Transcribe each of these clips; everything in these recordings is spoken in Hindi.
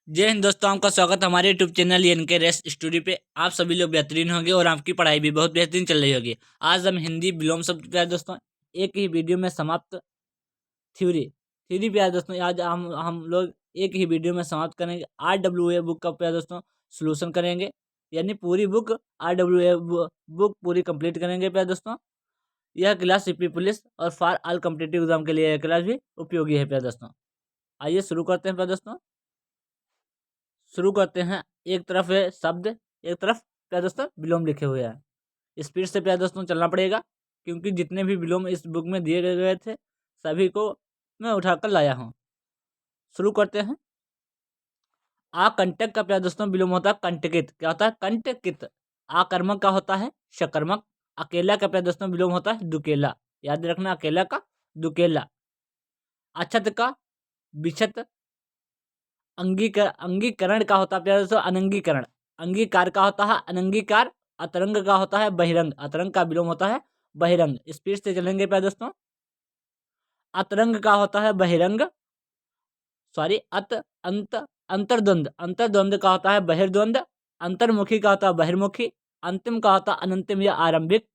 जय हिंद दोस्तों, आपका स्वागत है हमारे YouTube channel NK race studio पे। आप सभी लोग बेहतरीन होंगे और आपकी पढ़ाई भी बहुत बेहतरीन चल रही होगी। आज हम हिंदी विलोम शब्द पे आए दोस्तों, एक ही वीडियो में समाप्त थ्योरी थ्योरी पे आए दोस्तों। आज हम लोग एक ही वीडियो में समाप्त करेंगे। RWA बुक का पे दोस्तों सोल्यूशन करेंगे, यानी पूरी बुक RWA बुक पूरी कंप्लीट करेंगे पे दोस्तों। यह क्लास सीपी पुलिस और फॉर ऑल कॉम्पिटिटिव एग्जाम के लिए यह क्लास भी उपयोगी है पे दोस्तों। आइए शुरू करते हैं पे दोस्तों। शुरू करते हैं। एक तरफ है शब्द, एक तरफ प्यारे दोस्तों विलोम लिखे हुए हैं। स्पीड से प्यारे दोस्तों चलना पड़ेगा, क्योंकि जितने भी विलोम इस बुक में दिए गए थे सभी को मैं उठाकर लाया हूँ। शुरू करते हैं। कंटक का प्यारे दोस्तों विलोम होता है कंटकित। क्या होता है? कंटकित। आकर्मक का होता है शकर्मक। अकेला का प्यारे दोस्तों विलोम होता है दुकेला। याद रखना, अकेला का दुकेला। अछत का बिछत। अंगीकरण का होता है प्यारे दोस्तों अनंगीकरण। अंगीकार का होता है अनंगीकार। अतरंग का होता है बहिरंग। अतरंग का विलोम होता है बहिरंग। स्पीड से चलेंगे प्यारे दोस्तों। अतरंग का होता है बहिरंग, सॉरी अंतर्द्वंद। अंतर्द्वंद का होता है बहिर्द्वंद। अंतर्मुखी का होता है बहिर्मुखी। अंतिम का होता है अनंतिम या आरंभिक।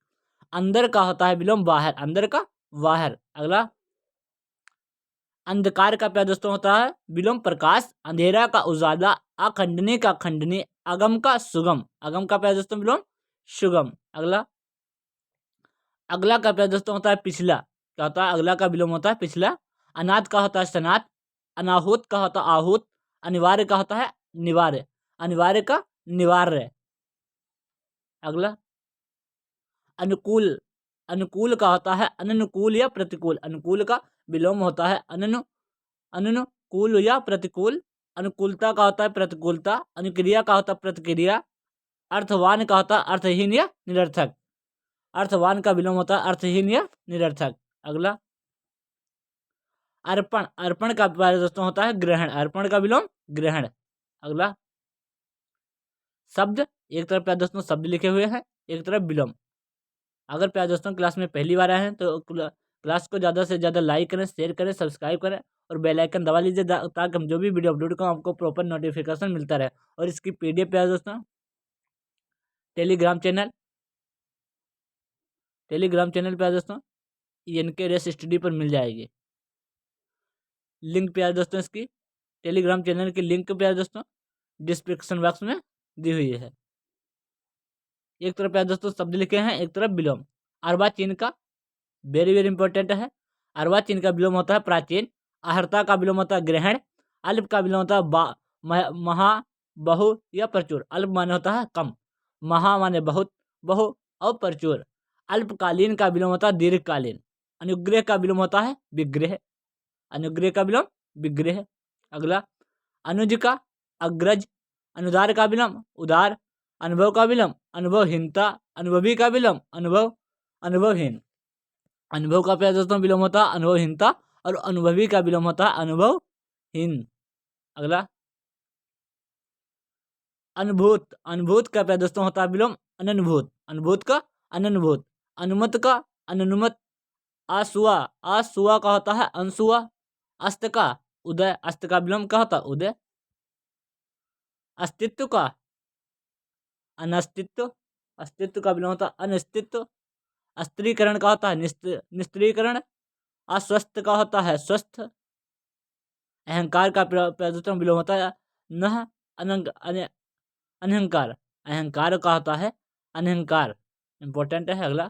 अंदर का होता है विलोम बाहर। अंदर का बाहर। अगला अंधकार का प्यार दोस्तों होता है विलोम प्रकाश। अंधेरा का उजाला। अखंडनी का खंडनी। अगम का सुगम। अगम का प्यार दोस्तों विलोम सुगम। अगला अगला का प्यार दोस्तों होता है पिछला। क्या होता है? अगला का विलोम होता है पिछला। अनाथ का होता है सनाथ। अनाहुत का होता है आहूत। अनिवार्य का होता है निवार्य। अनिवार्य का निवार्य। अगला अनुकूल। अनुकूल का होता है अनुकूल या प्रतिकूल। अनुकूल का विलोम होता है अनुकूल या प्रतिकूल। अनुकूलता का होता है प्रतिकूलता। अनुक्रिया का होता है प्रतिक्रिया। अर्थवान का होता है अर्थहीन या निरर्थक। अर्थवान का विलोम होता है अर्थहीन या निरर्थक। अगला अर्पण। अर्पण का प्यारे दोस्तों होता है ग्रहण। अर्पण का विलोम ग्रहण। अगला शब्द। एक तरफ प्यारे दोस्तों शब्द लिखे हुए हैं, एक तरफ विलोम। अगर प्यारे दोस्तों क्लास में पहली बार आए हैं तो क्लास को ज़्यादा से ज़्यादा लाइक करें, शेयर करें, सब्सक्राइब करें और बेल आइकन दबा लीजिए, ताकि हम जो भी वीडियो अपलोड करें आपको प्रॉपर नोटिफिकेशन मिलता रहे। और इसकी PDF प्यारे दोस्तों टेलीग्राम चैनल प्यारे दोस्तों एनके रेस स्टडी पर मिल जाएगी। लिंक प्यारे दोस्तों इसकी टेलीग्राम चैनल की लिंक प्यारे दोस्तों डिस्क्रिप्शन बॉक्स में दी हुई है। एक तरफ प्यारे दोस्तों शब्द लिखे हैं, एक तरफ विलोम। अर्वाचीन का वेरी वेरी इंपॉर्टेंट है। अर्वाचीन का विलोम होता है प्राचीन। आहर्ता का विलोम होता है ग्रहण। अल्प का विलोम होता है महा, बहु या प्रचुर। अल्प माने होता है कम, महा माने बहुत, बहु और प्रचुर। अल्पकालीन का विलोम होता है दीर्घकालीन। अनुग्रह का विलोम होता है विग्रह। अनुग्रह का विलोम विग्रह। अगला अनुज का अग्रज। अनुदार का विलोम उदार। अनुभव का विलोम अनुभवहीनता। अनुभवी का विलोम अनुभवहीन। अनुभव का प्यारे दोस्तों विलोम होता है अनुभवहीनता और अनुभवी का विलोम होता है अनुभवहीन। अगला अनुभूत। अनुभूत का प्यारे दोस्तों होता है विलोम अननुभूत। अनुभूत का अननुभूत। अनुमत का अनुनुमत। आसुआ। आसुआ का होता है अनसुआ। अस्त का उदय। अस्त का विलोम क्या होता है? उदय। अस्तित्व का अनस्तित्व। अस्तित्व का विलोम होता है अनिस्तित्व। अस्त्रीकरण का होता है निस्त्रीकरण। अस्वस्थ का होता है स्वस्थ। अहंकार का प्रदूषण विलोम होता है नह अनहंकार। अहंकार का होता है अनहंकार। इंपॉर्टेंट है। अगला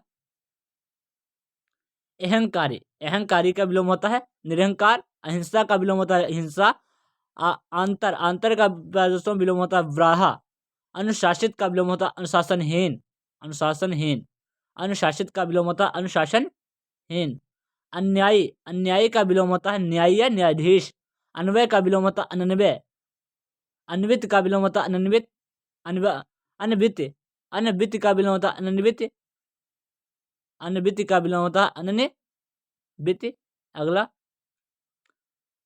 अहंकारी। अहंकारी का विलोम होता है निरहंकार। अहिंसा का विलोम होता है हिंसा। आंतर। आंतर का प्रदूषण विलोम होता है व्राहा। अनुशासित का विलोम होता है अनुशासनहीन। अनुशासनहीन। अनुशासित का विलोम होता है अनुशासनहीन। अन्यायी। अन्यायी का विलोम होता है न्यायी या न्यायाधीश। अन्वय का विलोम होता है अनन्वय। अन्वित का विलोम होता है अनन्वित। अनवित। अनवित का विलोम होता है अनन्वित। अनवित का विलोम होता है अनन्वित। अगला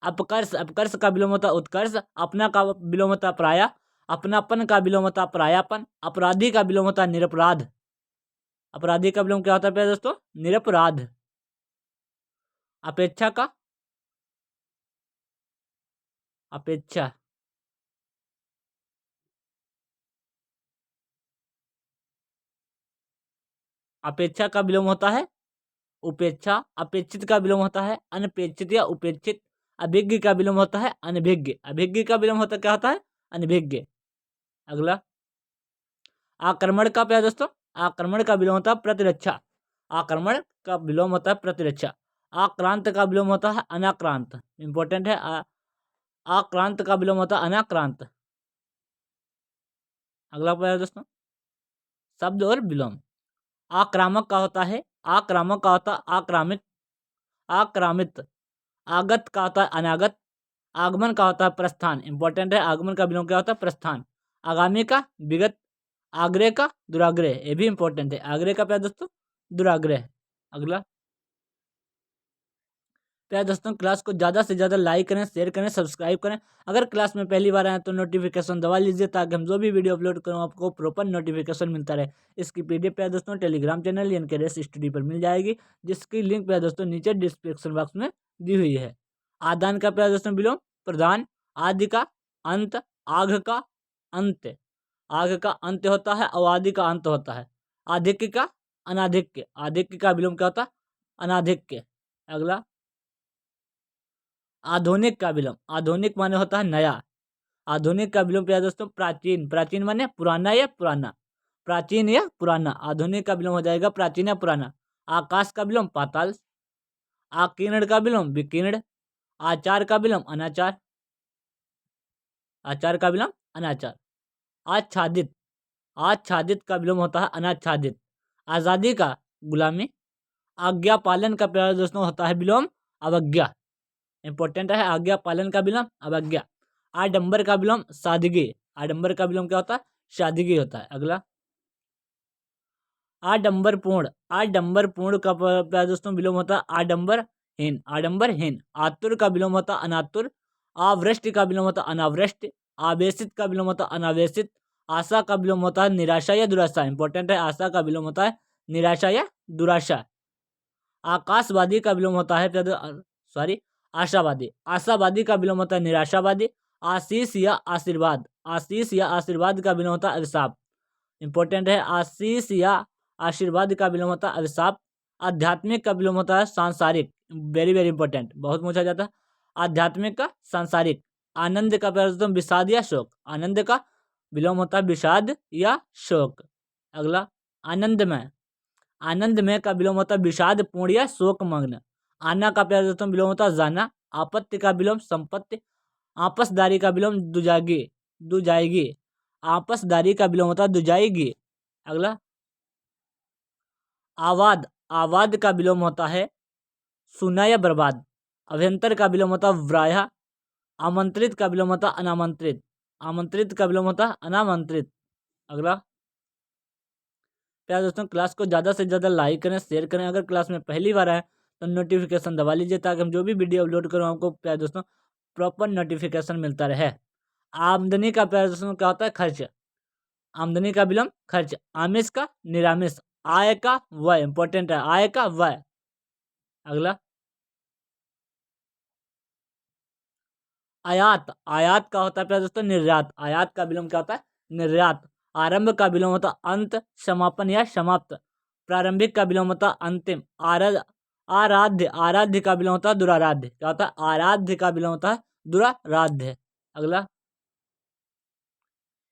अपकर्ष। अपकर्ष का विलोम होता है उत्कर्ष। अपना का विलोम होता है पराया। अपनापन का विलोम होता है परायापन। अपराधी का विलोम होता है निरपराध। अपराधी का विलोम क्या होता है प्यारे दोस्तों? निरपराध। अपेक्षा का अपेक्षा। अपेक्षा का विलोम होता है उपेक्षा, अपेक्षित का विलोम होता है अनपेक्षित या उपेक्षित, अभिज्ञ का विलोम होता है अनभिज्ञ, अभिज्ञ का विलोम होता क्या होता है अनभिज्ञ। अगला आक्रमण का क्या है दोस्तों, आक्रमण का विलोम होता है प्रतिरक्षा, आक्रमण का विलोम होता है प्रतिरक्षा। आक्रांत का विलोम होता है अनाक्रांत, इंपॉर्टेंट है। आक्रांत का विलोम होता है अनाक्रांत। अगला क्या है दोस्तों, शब्द और विलोम। आक्रामक का होता है, आक्रामक का होता है आक्रामित, आक्रामित। आगत का होता है अनागत, आगमन का होता है प्रस्थान, इंपॉर्टेंट है। आगमन का विलोम क्या होता है प्रस्थान। आगामी का विगत, आग्रह का दुराग्रह, ये भी इंपॉर्टेंट है। आग्रह का क्या दोस्तों दुराग्रह। अगला प्यारे दोस्तों, क्लास को ज़्यादा से ज़्यादा लाइक करें, शेयर करें, सब्सक्राइब करें। अगर क्लास में पहली बार आए तो नोटिफिकेशन दबा लीजिए ताकि हम जो भी वीडियो अपलोड करूँ आपको प्रॉपर नोटिफिकेशन मिलता रहे। इसकी पीडीएफ प्यारे दोस्तों टेलीग्राम चैनल यानी कि रेस स्टडी पर मिल जाएगी, जिसकी लिंक प्यारे दोस्तों नीचे डिस्क्रिप्शन बॉक्स में दी हुई है। आदान का प्यारे दोस्तों विलोम प्रदान, आदि का अंत, आघ का अंत, आघ का अंत होता है और आदि का अंत होता है। आधिक्य का अनाधिक्य, आधिक्य का विलोम क्या होता है अनाधिक्य। अगला आधुनिक का विलोम, आधुनिक माने होता है नया, आधुनिक का विलोम क्या है दोस्तों प्राचीन, प्राचीन माने पुराना या पुराना, प्राचीन या पुराना। आधुनिक का विलोम हो जाएगा प्राचीन या पुराना। आकाश का विलोम पाताल, आकीर्ण का विलोम विकीर्ण, आचार का विलोम अनाचार, आचार का विलोम अनाचार। आच्छादित, आच्छादित का विलोम होता है अनाच्छादित। आज़ादी का गुलामी, आज्ञा पालन का प्यारे दोस्तों होता है विलोम अवज्ञा, इंपॉर्टेंट है। आज्ञा पालन का विलोम अवज्ञा। आडंबर का विलोम सादगी, आडंबर का विलोम क्या होता है सादगी होता है। अगला आडंबरपूर्ण, आडंबरपूर्ण का प्यारे दोस्तों विलोम होता है आडंबरहीन, आडंबरहीन। आतुर का विलोम होता है अनातुर, आवृष्टि का विलोम होता है अनावृष्टि, आवेशित का विलोम होता है अनावेशित। आशा का विलोम होता है निराशा या दुराशा, इंपॉर्टेंट है। आशा का विलोम होता है निराशा या दुराशा। आकाशवादी का विलोम होता है सॉरी आशावादी, आशावादी का विलोम होता है निराशावादी। आशीष या आशीर्वाद, आशीष या आशीर्वाद का विलोम होता है अभिशाप, इंपॉर्टेंट है। आशीष या आशीर्वाद का विलोम होता है अभिशाप। आध्यात्मिक का विलोम होता है सांसारिक, वेरी वेरी इंपॉर्टेंट, बहुत पूछा जाता है। आध्यात्मिक का सांसारिक। आनंद का प्रथम विषाद या शोक, आनंद का विलोम होता है विषाद या शोक। अगला आनंदमय, आनंदमय का विलोम होता है विषाद पूर्ण या शोक मग्न। आना का प्रथम विलोम होता है जाना। आपत्ति का विलोम संपत्ति। आपसदारी का विलोम दुजागी, दुजाएगी। आपसदारी का विलोम होता है दुजाएगी। अगला आवाद, आवाद का विलोम होता है सुना या बर्बाद। अभ्यंतर का विलोम होता है व्राया। आमंत्रित का विलोम होता है अनामंत्रित, आमंत्रित का विलोम होता है अनामंत्रित। अगला प्यारे दोस्तों, क्लास को ज़्यादा से ज़्यादा लाइक करें, शेयर करें। अगर क्लास में पहली बार आए तो नोटिफिकेशन दबा लीजिए ताकि हम जो भी वीडियो अपलोड करें आपको प्यारे दोस्तों प्रॉपर नोटिफिकेशन मिलता रहे। आमदनी का प्यारे दोस्तों क्या होता है खर्च, आमदनी का विलोम खर्च। आमिष का निरामिष, आय का व्यय, इंपॉर्टेंट है आय का व्यय। अगला आयात, आयात का होता है प्यारे दोस्तों निर्यात, आयात का विलोम क्या होता है निर्यात। आरंभ का विलोम होता है अंत, समापन या समाप्त। प्रारंभिक का विलोम होता है अंतिम। आराध्य, आराध्य का विलोम होता है दुराराध्य, क्या होता है आराध्य का विलोम होता है दुराराध्य। अगला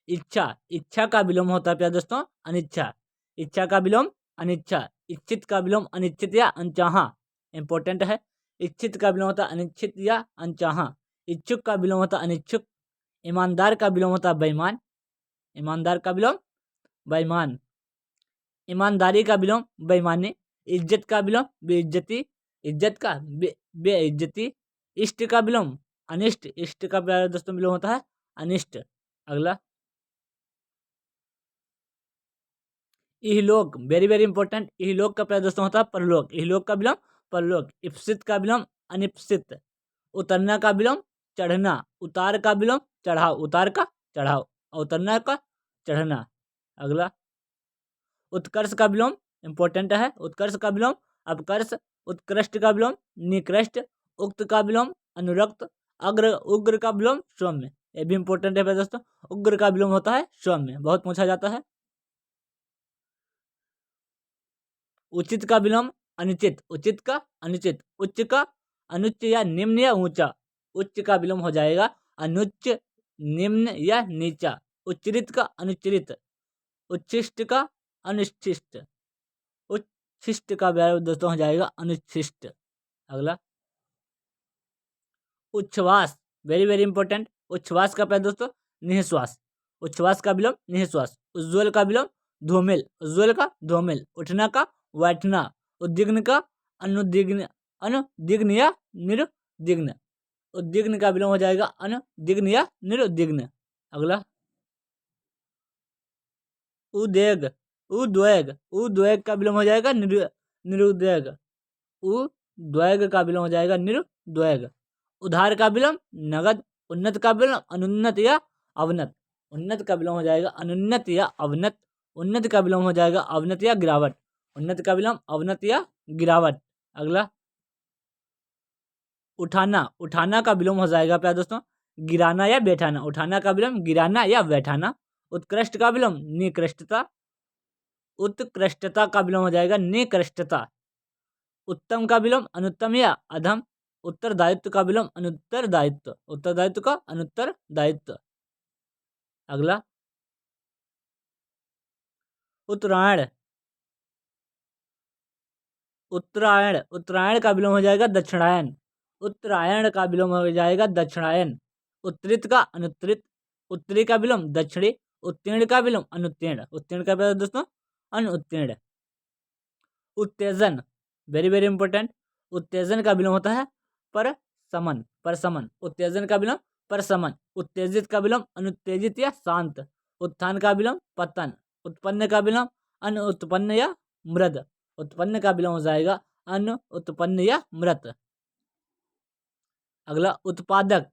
इच्छा, इच्छा का विलोम होता है प्यारे दोस्तों अनिच्छा, इच्छा का विलोम अनिच्छा। इच्छित का विलोम अनिश्चित या अनचाहा, इंपॉर्टेंट है। इच्छित का विलोम होता है अनिश्चित या अनचाहा। इच्छुक का विलोम होता है अनिच्छुक। ईमानदार का विलोम होता है बेईमान, ईमानदार का विलोम बेईमान। ईमानदारी का विलोम बेईमानी। इज्जत का विलोम बेइज्जती, इज्जत का बेइज्जती। इष्ट का विलोम अनिष्ट, इष्ट का प्यारे दोस्तों विलोम होता है अनिष्ट। अगला इहलोक, वेरी वेरी इंपॉर्टेंट। इहलोक का प्यारे दोस्तों होता है परलोक, इहलोक का विलोम परलोक। इप्सित का विलोम अनिप्सित। उतरना का विलोम चढ़ना, उतार का विलोम चढ़ाव, उतार का चढ़ाव, उतरना का चढ़ना। अगला उत्कर्ष का विलोम इंपॉर्टेंट है, उत्कर्ष का विलोम अपकर्ष। उत्कृष्ट का विलोम निकृष्ट। उक्त का विलोम अनुरक्त। अग्र, उग्र का विलोम सौम्य, ये भी इंपॉर्टेंट है दोस्तों। उग्र का विलोम होता है सौम्य, बहुत पूछा जाता है। उचित का विलोम अनुचित, उचित का अनुचित, उच्च का अनुच्च या निम्न या ऊंचा, उच्च का विलोम हो जाएगा अनुच्च, निम्न या नीचा, उच्चरित का अनुच्चरित, उच्छिष्ट का अनुच्छिष्ट, उच्छिष्ट का दोस्तों हो जाएगा अनुच्छिष्ट। अगला उच्छ्वास, वेरी वेरी इंपॉर्टेंट। उच्छ्वास का पहले दोस्तों निःश्वास, उच्छ्वास का विलोम निःश्वास। उज्ज्वल का विलोम धूमिल, उज्ज्वल का धूमिल। उठना का बैठना, उद्विग्न का अनुद्विग्न, अनुद्विग्न या निर्विघ्न, उद्विग्न का विलोम हो जाएगा अनुद्विग्न या निर्विघ्न। अगला उद्वेग, उद्वेग, उद्वेग का विलोम हो जाएगा निरुद्वेग, उद्वेग का विलोम हो जाएगा निरुद्वेग। उधार का विलोम नगद, उन्नत का विलोम अनुन्नत या अवनत, उन्नत का विलोम हो जाएगा अनुन्नत या अवनत, उन्नत का विलोम हो जाएगा अवनत या गिरावट, उन्नत का विलोम अवनत या गिरावट। अगला उठाना, उठाना का विलोम हो जाएगा प्यारे दोस्तों गिराना या बैठाना, उठाना का विलोम गिराना या बैठाना। उत्कृष्ट का विलोम निकृष्टता, उत्कृष्टता का विलोम हो जाएगा निकृष्टता। उत्तम का विलोम अनुत्तम या अधम, उत्तरदायित्व का विलोम अनुत्तरदायित्व, उत्तरदायित्व का अनुत्तरदायित्व। अगला उत्तरायण, उत्तरायण, उत्तरायण का विलोम हो जाएगा दक्षिणायन, उत्तरायण का विलोम हो जाएगा दक्षिणायन। उत्तरित का अनुत्तरित, उत्तरी का विलोम दक्षिणी, उत्तीर्ण का विलोम अनुत्तीर्ण, उत्तीर्ण का विलोम दोस्तों अनुत्तीर्ण। उत्तेजन, वेरी वेरी इंपॉर्टेंट। उत्तेजन का विलोम होता है पर समन, पर समन, उत्तेजन का विलोम पर समन। उत्तेजित का विलोम अनुत्तेजित या शांत। उत्थान का विलोम पतन, उत्पन्न का विलोम अनुत्पन्न या मृद, उत्पन्न का विलोम हो जाएगा अनुत्पन्न या मृत। अगला उत्पादक,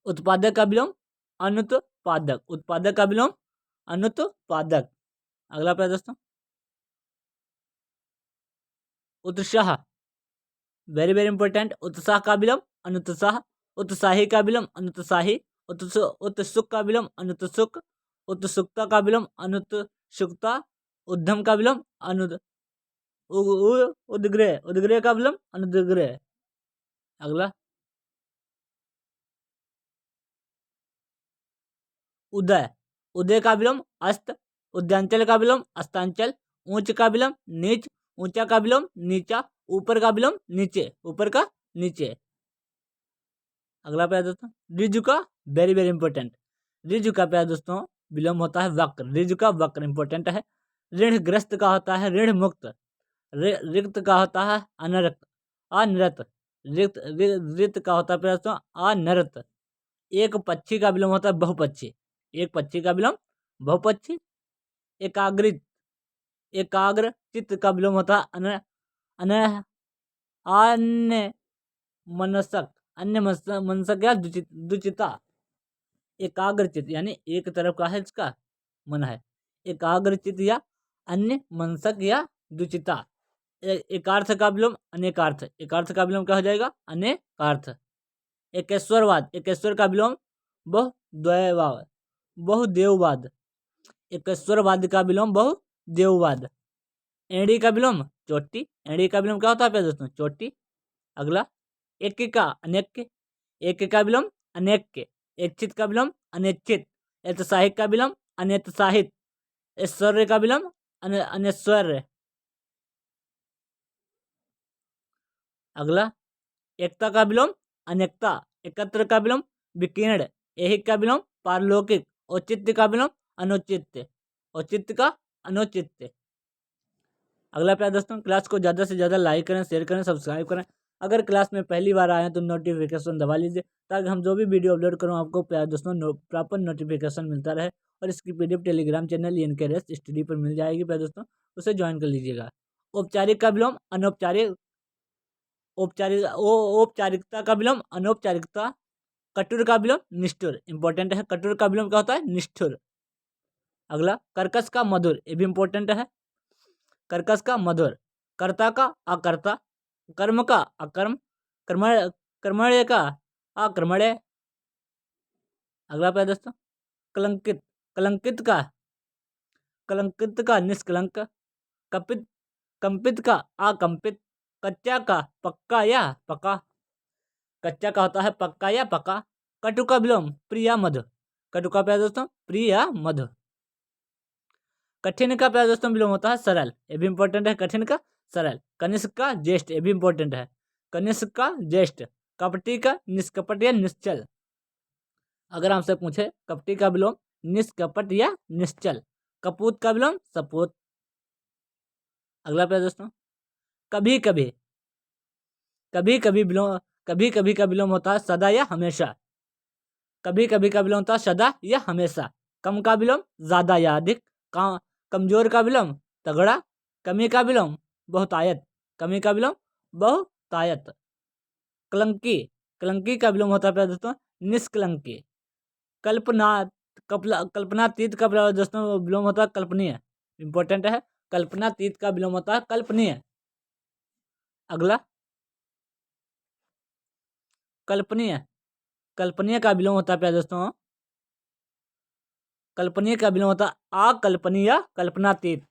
उत्पादक का विलोम अनुत्पादक, उत्पादक का विलोम अनुत्पादक। अगला पे दोस्तों उत्साह, वेरी वेरी इंपॉर्टेंट। उत्साह का विलोम अनुत्साह, उत्साही का विलोम अनुत्साही, उत्सुक का विलोम अनुत्सुक, उत्सुकता का विलोम अनुत्सुकता, उद्यम का विलोम उद्ग्रह, उद्ग्रह का विलोम अनुद्ग्रह। अगला उदय, उदय का विलोम अस्त, उद्यांचल का विलोम अस्तांचल, ऊंच का विलोम नीच, ऊंचा का विलोम नीचा, ऊपर का विलोम नीचे, ऊपर का नीचे। अगला प्यार दोस्तों ऋजु का, वेरी वेरी इंपॉर्टेंट। ऋजु का प्यार दोस्तों विलोम होता है वक्र, ऋजु का वक्र इंपॉर्टेंट है। ऋण ग्रस्त का होता है ऋण मुक्त, रिक्त का होता है अनरत, अनरत, रिक्त, रिक्त का होता है प्यार दोस्तों अनरत। एक पक्षी का विलोम होता है बहुपक्षी, एक पक्षी का विलोम बहुपक्षी। एकाग्रित, एकाग्र चित्त का विलोम होता है अन्य मनसक, अन्य मनसक या दुचिता। एकाग्रचित यानी एक तरफ का है इसका मन है, एकाग्रचित या अन्य मनसक या दुचिता। एकार्थ का विलोम अनेकार्थ, एकार्थ का विलोम क्या हो जाएगा अनेकार्थ। एकेश्वरवाद, एकेश्वर का विलोम बहुद्वयवाद, बहुदेववाद, एकेश्वरवाद का विलोम बहुदेववाद। एड़ी का विलोम चोटी, एड़ी का विलोम क्या होता है दोस्तों चोटी। अगला एक का अनेक, एक का विलोम अनेक, इच्छित का विलोम अनिच्छित, ऐतिहासिक का विलोम अनैतिहासिक, ऐश्वर्य का विलोम अनैश्वर्य। अगला एकता का विलोम अनेकता, एकत्र का विलोम विकीर्ण, ऐहिक का विलोम पारलौकिक, औचित्य का विलोम अनुचित्य, औचित्य का अनुचित्य। अगला प्यार दोस्तों क्लास को ज़्यादा से ज़्यादा लाइक करें, शेयर करें, सब्सक्राइब करें। अगर क्लास में पहली बार आए हैं तो नोटिफिकेशन दबा लीजिए ताकि हम जो भी वीडियो अपलोड करूँ आपको प्यार दोस्तों प्रॉपर नोटिफिकेशन मिलता रहे। और इसकी PDF Telegram channel NK study पर मिल जाएगी प्यार दोस्तों, उसे ज्वाइन कर लीजिएगा। औपचारिक का विलोम अनौपचारिक, औपचारिकता का विलोम अनौपचारिकता, कटुर का विलोम निष्ठुर, इंपॉर्टेंट है। कटुर का विलोम क्या होता है निष्ठुर। अगला कर्कश का मधुर, ये भी इंपॉर्टेंट है। कर्कश का मधुर, कर्ता का अकर्ता, कर्म का अकर्म, कर्मण्य का अकर्मण्य। अगला पे दोस्तों कलंकित, कलंकित का निष्कलंक, कपित कंपित का अकंपित, कच्चा का पक्का या पका, कच्चा का होता है पक्का या पका। कटु का विलोम प्रिया मधु, कटु का प्यारे दोस्तों प्रिया मधु। कठिन का प्यारे दोस्तों विलोम होता है सरल, ये भी इंपॉर्टेंट है, कठिन का सरल। कनिष्क का ज्येष्ठ, ये भी इंपॉर्टेंट है, कनिष्क का ज्येष्ठ। कपटी का निष्कपट या निश्चल, अगर आपसे पूछे कपटी का विलोम निष्कपट या निश्चल। कपूत का विलोम सपूत। अगला प्यारे दोस्तों कभी कभी, कभी कभी विलोम, कभी कभी का विलोम होता है सदा या हमेशा, कभी कभी का विलोम होता है सदा या हमेशा। कम का विलोम ज्यादा या अधिक, कमजोर का विलोम तगड़ा, कमी का विलोम बहुतायत, कमी का विलोम बहुतायत। कलंकी, कलंकी का विलोम होता है प्यारे दोस्तों निष्कलंकी। कल्पना, कल्पनातीत का प्यारे दोस्तों विलोम होता है कल्पनीय, इंपॉर्टेंट है, कल्पनातीत का विलोम होता है कल्पनीय। अगला कल्पनीय, कल्पनीय का विलोम होता है प्यारे दोस्तों, कल्पनीय का विलोम होता है अकल्पनीय कल्पनातीत।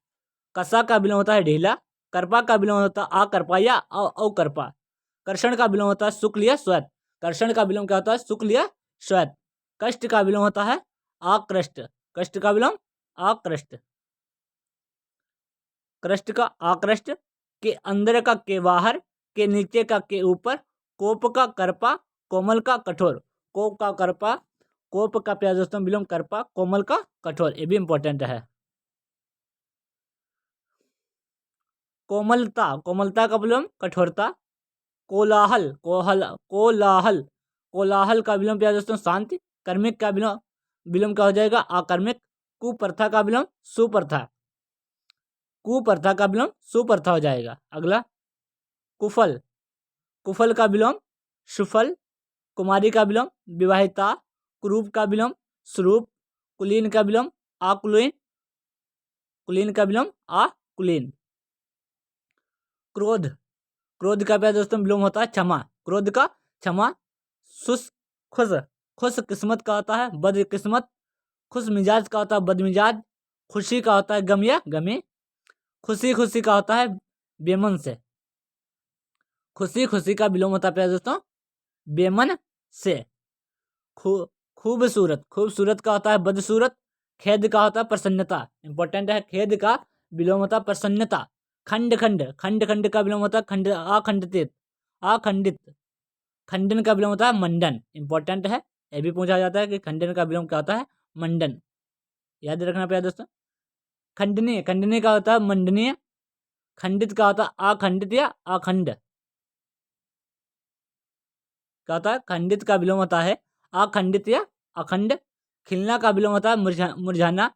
कसा का विलोम होता है ढीला, कर्पा का विलोम होता है अकर्पा या अकर्पा। कर्षण का विलोम होता है शुक्ल या श्वेत, कर्षण का विलोम क्या होता है शुक्ल या श्वेत। कष्ट का विलोम होता है आकृष्ट, कष्ट का विलोम आकृष्ट। कृष्ट का आकृष्ट, के अंदर का के बाहर, के नीचे का के ऊपर, कोप का करपा, कोमल का कठोर। कोप का करपा, कोप का प्यारे दोस्तों विलोम करपा, कोमल का कठोर, ये भी इंपॉर्टेंट है। कोमलता, कोमलता का विलोम कठोरता। कोलाहल, कोलाहल, कोलाहल का विलोम प्यारे दोस्तों शांति। कर्मिक का विलोम, विलोम क्या हो जाएगा आकर्मिक। कुप्रथा का विलोम सुप्रथा, कुप्रथा का विलोम सुप्रथा हो जाएगा। अगला कुफल, कुफल का विलोम सुफल। कुमारी का विलोम विवाहिता। कुरूप का विलोम स्वरूप। कुलीन का विलोम आकुलीन, कुलीन का विलोम आकुलीन। क्रोध, क्रोध का प्यारे दोस्तों विलोम होता है क्षमा, क्रोध का क्षमा। खुश, खुश किस्मत का होता है बदकिस्मत। खुश मिजाज का होता है बदमिजाज। खुशी का होता है गम या गमी। खुशी खुशी का होता है बेमन से, खुशी खुशी का विलोम होता है प्यारे दोस्तों बेमन से। खूबसूरत, खूबसूरत का होता है बदसूरत। खेद का होता है प्रसन्नता, इंपॉर्टेंट है, खेद का विलोम होता है प्रसन्नता। खंड खंड, खंड खंड का विलोम होता है खंड अखंडित, अखंडित। खंडन का विलोम होता है मंडन, इंपॉर्टेंट है, ये भी पूछा जाता है कि खंडन का विलोम क्या होता है मंडन, याद रखना प्यारे दोस्तों। खंडनीय, खंडनीय का होता है मंडनीय। खंडित का होता है अखंडित या अखंड, क्या होता है खंडित का विलोम होता है अखंडित या अखंड। खिलना का विलोम होता है मुरझाना।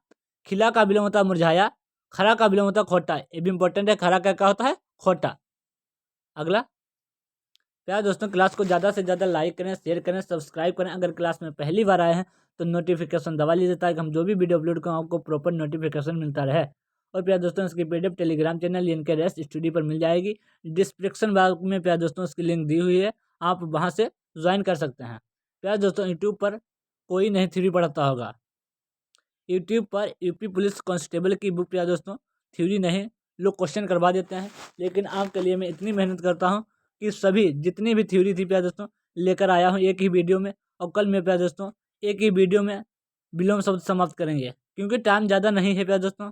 खिला का विलोम होता है मुरझाया। खरा का विलोम होता है खोटा, ये भी इंपॉर्टेंट है, खरा का क्या होता है खोटा। अगला प्यारे दोस्तों क्लास को ज़्यादा से ज़्यादा लाइक करें, शेयर करें, सब्सक्राइब करें। अगर क्लास में पहली बार आए हैं तो नोटिफिकेशन दबा लीजिए ताकि हम जो भी वीडियो अपलोड करें आपको प्रॉपर नोटिफिकेशन मिलता रहे। और प्यारे दोस्तों इसकी PDF Telegram channel link rest studio पर मिल जाएगी, डिस्क्रिप्शन बॉक्स में प्यारे दोस्तों उसकी लिंक दी हुई है, आप वहाँ से ज्वाइन कर सकते हैं। प्यारे दोस्तों यूट्यूब पर कोई नहीं थ्योरी पढ़ाता होगा, यूट्यूब पर यूपी पुलिस कांस्टेबल की बुक प्यारे दोस्तों थ्योरी नहीं, लोग क्वेश्चन करवा देते हैं, लेकिन आपके लिए मैं इतनी मेहनत करता हूँ कि सभी जितनी भी थ्योरी थी प्यारे दोस्तों लेकर आया हूँ एक ही वीडियो में। और कल मैं प्यारे दोस्तों एक ही वीडियो में विलोम शब्द समाप्त करेंगे, क्योंकि टाइम ज़्यादा नहीं है प्यारे दोस्तों,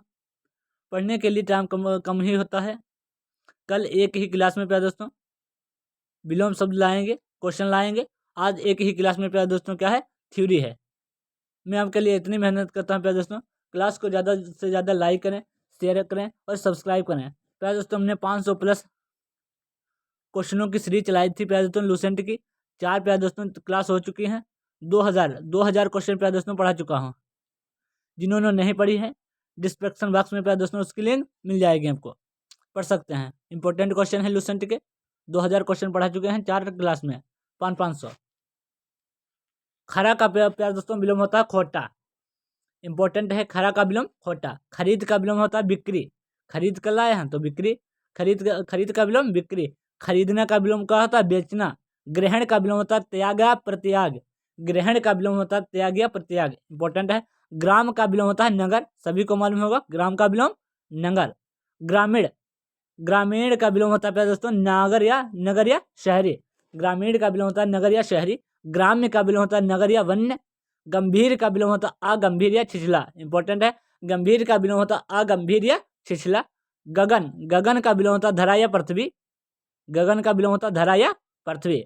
पढ़ने के लिए टाइम कम ही होता है। कल एक ही क्लास में प्यारे दोस्तों विलोम शब्द लाएंगे, क्वेश्चन लाएंगे। आज एक ही क्लास में प्यारे दोस्तों क्या है थ्योरी है। मैं आपके लिए इतनी मेहनत करता हूँ प्यारे दोस्तों, क्लास को ज़्यादा से ज़्यादा लाइक करें, शेयर करें और सब्सक्राइब करें। प्यारे दोस्तों हमने 500 प्लस क्वेश्चनों की सीरीज चलाई थी प्यारे दोस्तों लूसेंट की, 4 प्यारे दोस्तों क्लास हो चुकी हैं। 2000 क्वेश्चन प्यारे दोस्तों पढ़ा चुका हूँ। जिन्होंने नहीं पढ़ी है डिस्क्रिप्शन बॉक्स में प्यारे दोस्तों उसकी लिंक मिल जाएगी, आपको पढ़ सकते हैं। इंपॉर्टेंट क्वेश्चन है लूसेंट के, 2000 क्वेश्चन पढ़ा चुके हैं 4 क्लास में 500। खरा का प्यारे दोस्तों विलोम होता है खोटा, इंपॉर्टेंट है, खरा का विलोम खोटा। खरीद का विलोम होता है बिक्री, खरीद कर लाए हैं तो बिक्री, खरीद का विलोम बिक्री। खरीदने का विलोम क्या होता है बेचना। ग्रहण का विलोम होता है त्याग या प्रत्याग, ग्रहण का विलोम होता है त्याग या प्रत्याग, इंपॉर्टेंट है। ग्राम का विलोम होता है नगर, सभी को मालूम होगा ग्राम का विलोम नगर। ग्रामीण, ग्रामीण का विलोम होता है प्यारे दोस्तों नगर या शहरी। ग्रामीण का विलोम होता है नगर या शहरी। ग्राम्य का विलोम होता है नगर या वन्य। गंभीर का विलोम होता है अगंभीर या छिछला, इंपॉर्टेंट है। गंभीर का विलोम होता है अगंभीर या छिछला। गगन, गगन का विलोम होता है धरा या पृथ्वी। गगन का विलोम होता है धरा या पृथ्वी।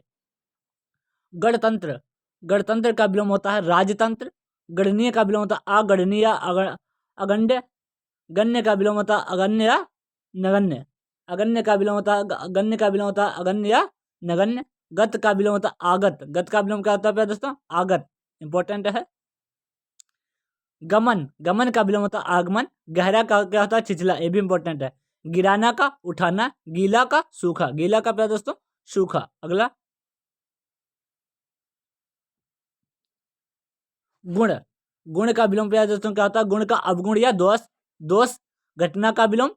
गणतंत्र, गणतंत्र का विलोम होता है राजतंत्र। गणनीय का विलोम होता है अगणनीय या अगण्य। गण्य का विलोम होता है अगण्य या नगण्य। अगण्य का विलोम होता है गण्य का विलोम होता है अगण्य या नगण्य। गत का विलोम होता है आगत। गत का विलोम क्या होता है दोस्तों आगत, इंपॉर्टेंट है। गमन, गमन का विलोम होता है आगमन। गहरा का क्या होता है छिछला, ये भी इंपॉर्टेंट है। गिराना का उठाना। गीला का सूखा। गीला का क्या दोस्तों सूखा। अगला गुण, गुण का विलोम दोस्तों क्या होता है गुण का अवगुण या दोष। दोष। घटना का विलोम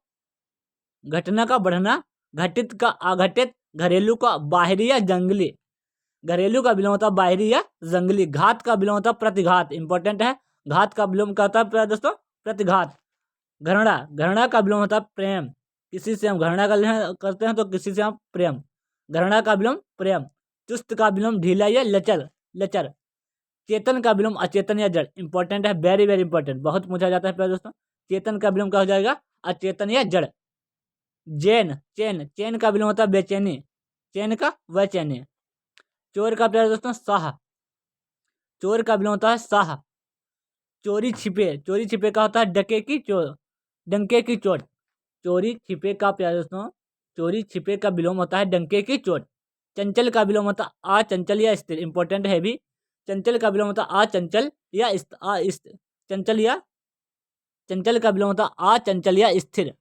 घटना का बढ़ना। घटित का अघटित। घरेलू का बाहरी या जंगली। घरेलू का विलोम होता है बाहरी या जंगली। घात का विलोम होता है प्रतिघात, इंपॉर्टेंट है। घात का विलोम क्या होता है दोस्तों प्रतिघात। घृणा, घृणा का विलोम होता है प्रेम। किसी से हम घृणा करते हैं तो किसी से हम प्रेम। घृणा का विलोम प्रेम। चुस्त का विलोम ढीला या लचर, लचर। चेतन का विलोम अचेतन या जड़, इंपॉर्टेंट है, वेरी वेरी इंपॉर्टेंट, बहुत पूछा जाता है दोस्तों। चेतन का विलोम क्या हो जाएगा अचेतन या जड़। जैन, चैन, चैन का विलोम होता है बेचैनी। चैन का वैचैनी। चोर का प्यार दोस्तों साह। चोर का विलोम होता है साह। चोरी छिपे, चोरी छिपे का होता है डके की चोर, डंके की चोट। चोरी छिपे का प्यार दोस्तों चोरी छिपे का विलोम होता है डंके की चोट। चंचल का विलोम होता है अचंचल या स्थिर, इंपॉर्टेंट है भी। चंचल का विलोम होता है अचंचल या चंचल या चंचल का विलोम होता है अचंचल या स्थिर।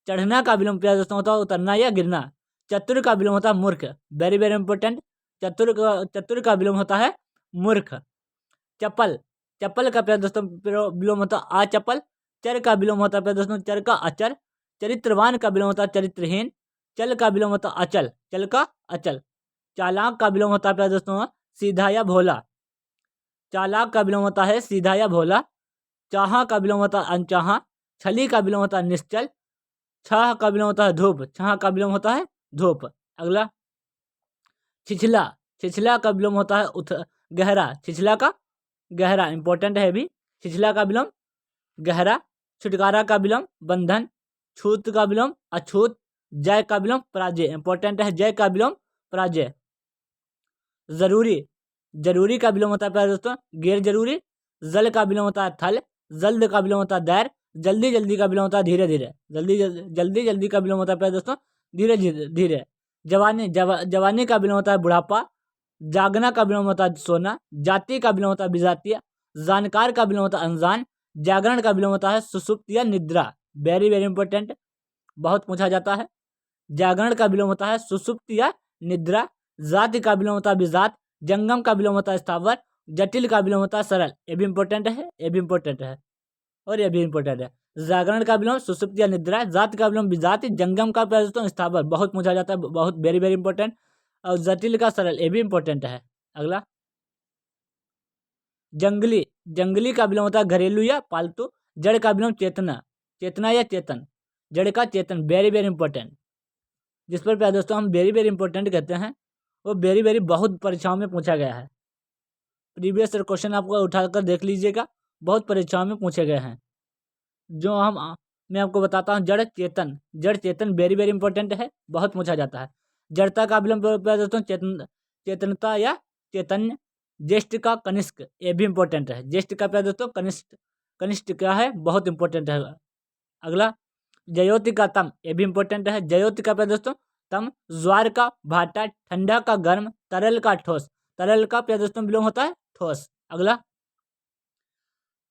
चढ़ना का विलोम प्यार दोस्तों होता है उतरना या गिरना। चतुर का विलोम होता है मूर्ख, वेरी वेरी इंपॉर्टेंट। चतुर का विलोम होता है मूर्ख। चपल, चप्पल का प्यार दोस्तों विलोम होता है अचपल। चर का विलोम होता है प्यार दोस्तों चर का अचर। चरित्रवान का विलोम होता है चरित्रहीन। चल का विलोम होता है अचल, चल का अचल। चालाक का विलोम होता है प्यार दोस्तों सीधा या भोला। चालाक का विलोम होता है सीधा या भोला। चाहा का विलोम होता है अनचाहा। छली का विलोम होता है निश्चल। छाह का विलोम होता है धूप। छाह का विलोम होता है धूप। अगला छिछला, छिछला का विलोम होता है गहरा। छिछला का गहरा, इंपॉर्टेंट है भी। छिछला का विलोम गहरा। छुटकारा का विलोम बंधन। छूत का विलोम अछूत। जय का विलोम पराजय, इंपॉर्टेंट है। जय का विलोम पराजय। जरूरी, जरूरी का विलोम होता है प्यारे दोस्तों गैर जरूरी। जल का विलोम होता है थल। जल्द का विलोम होता है दैर। जल्दी जल्दी का विलोम होता है धीरे धीरे। जल्दी जल्दी का विलोम होता है प्यारे दोस्तों धीरे धीरे। जवानी, जवानी का विलोम होता है बुढ़ापा। जागना का विलोम होता है सोना। जाति का विलोम होता है विजातीय। जानकार का विलोम होता है अनजान। जागरण का विलोम होता है सुसुप्त या निद्रा, वेरी वेरी इंपॉर्टेंट, बहुत पूछा जाता है। जागरण का विलोम होता है सुसुप्त या निद्रा। जाति का विलोम होता है विजात। जंगम का विलोम होता है स्थावर। जटिल का विलोम होता है सरल, ये भी इंपॉर्टेंट है, ये भी इंपॉर्टेंट है और ये भी इंपॉर्टेंट है। जागरण का विलोम सुसुप्त या निद्रा। जाति का विलोम विजाति। जंगम का दोस्तों स्थावर, बहुत पूछा जाता है, बहुत वेरी वेरी इंपॉर्टेंट। और जटिल का सरल, ये भी इंपॉर्टेंट है। अगला जंगली, जंगली का विलोम होता है घरेलू या पालतू। जड़ का विलोम चेतना, चेतना या चेतन। जड़ का चेतन, वेरी वेरी इंपॉर्टेंट, जिस पर प्यारे दोस्तों हम वेरी वेरी इंपॉर्टेंट कहते हैं, वो वेरी वेरी बहुत परीक्षाओं में पूछा गया है। प्रीवियस क्वेश्चन आपको उठाकर देख लीजिएगा, बहुत परीक्षाओं में पूछे गए हैं। जो मैं आपको बताता हूँ, जड़ चेतन, जड़ चेतन वेरी वेरी इंपॉर्टेंट है, बहुत पूछा जाता है। जड़ता का विलोम प्यारे दोस्तों चेतनता या चैतन्य। ज्येष्ठ का कनिष्ठ, ये भी इंपॉर्टेंट है। ज्येष्ठ का प्यारे दोस्तों कनिष्ठ, कनिष्ठ क्या है, बहुत इंपॉर्टेंट है। अगला जयोति का तम, ये भी इंपॉर्टेंट है। जयोति का प्यारे दोस्तों तम। ज्वार का भाटा। ठंडा का गर्म। तरल का ठोस। तरल का प्यारे दोस्तों विलोम होता है ठोस। अगला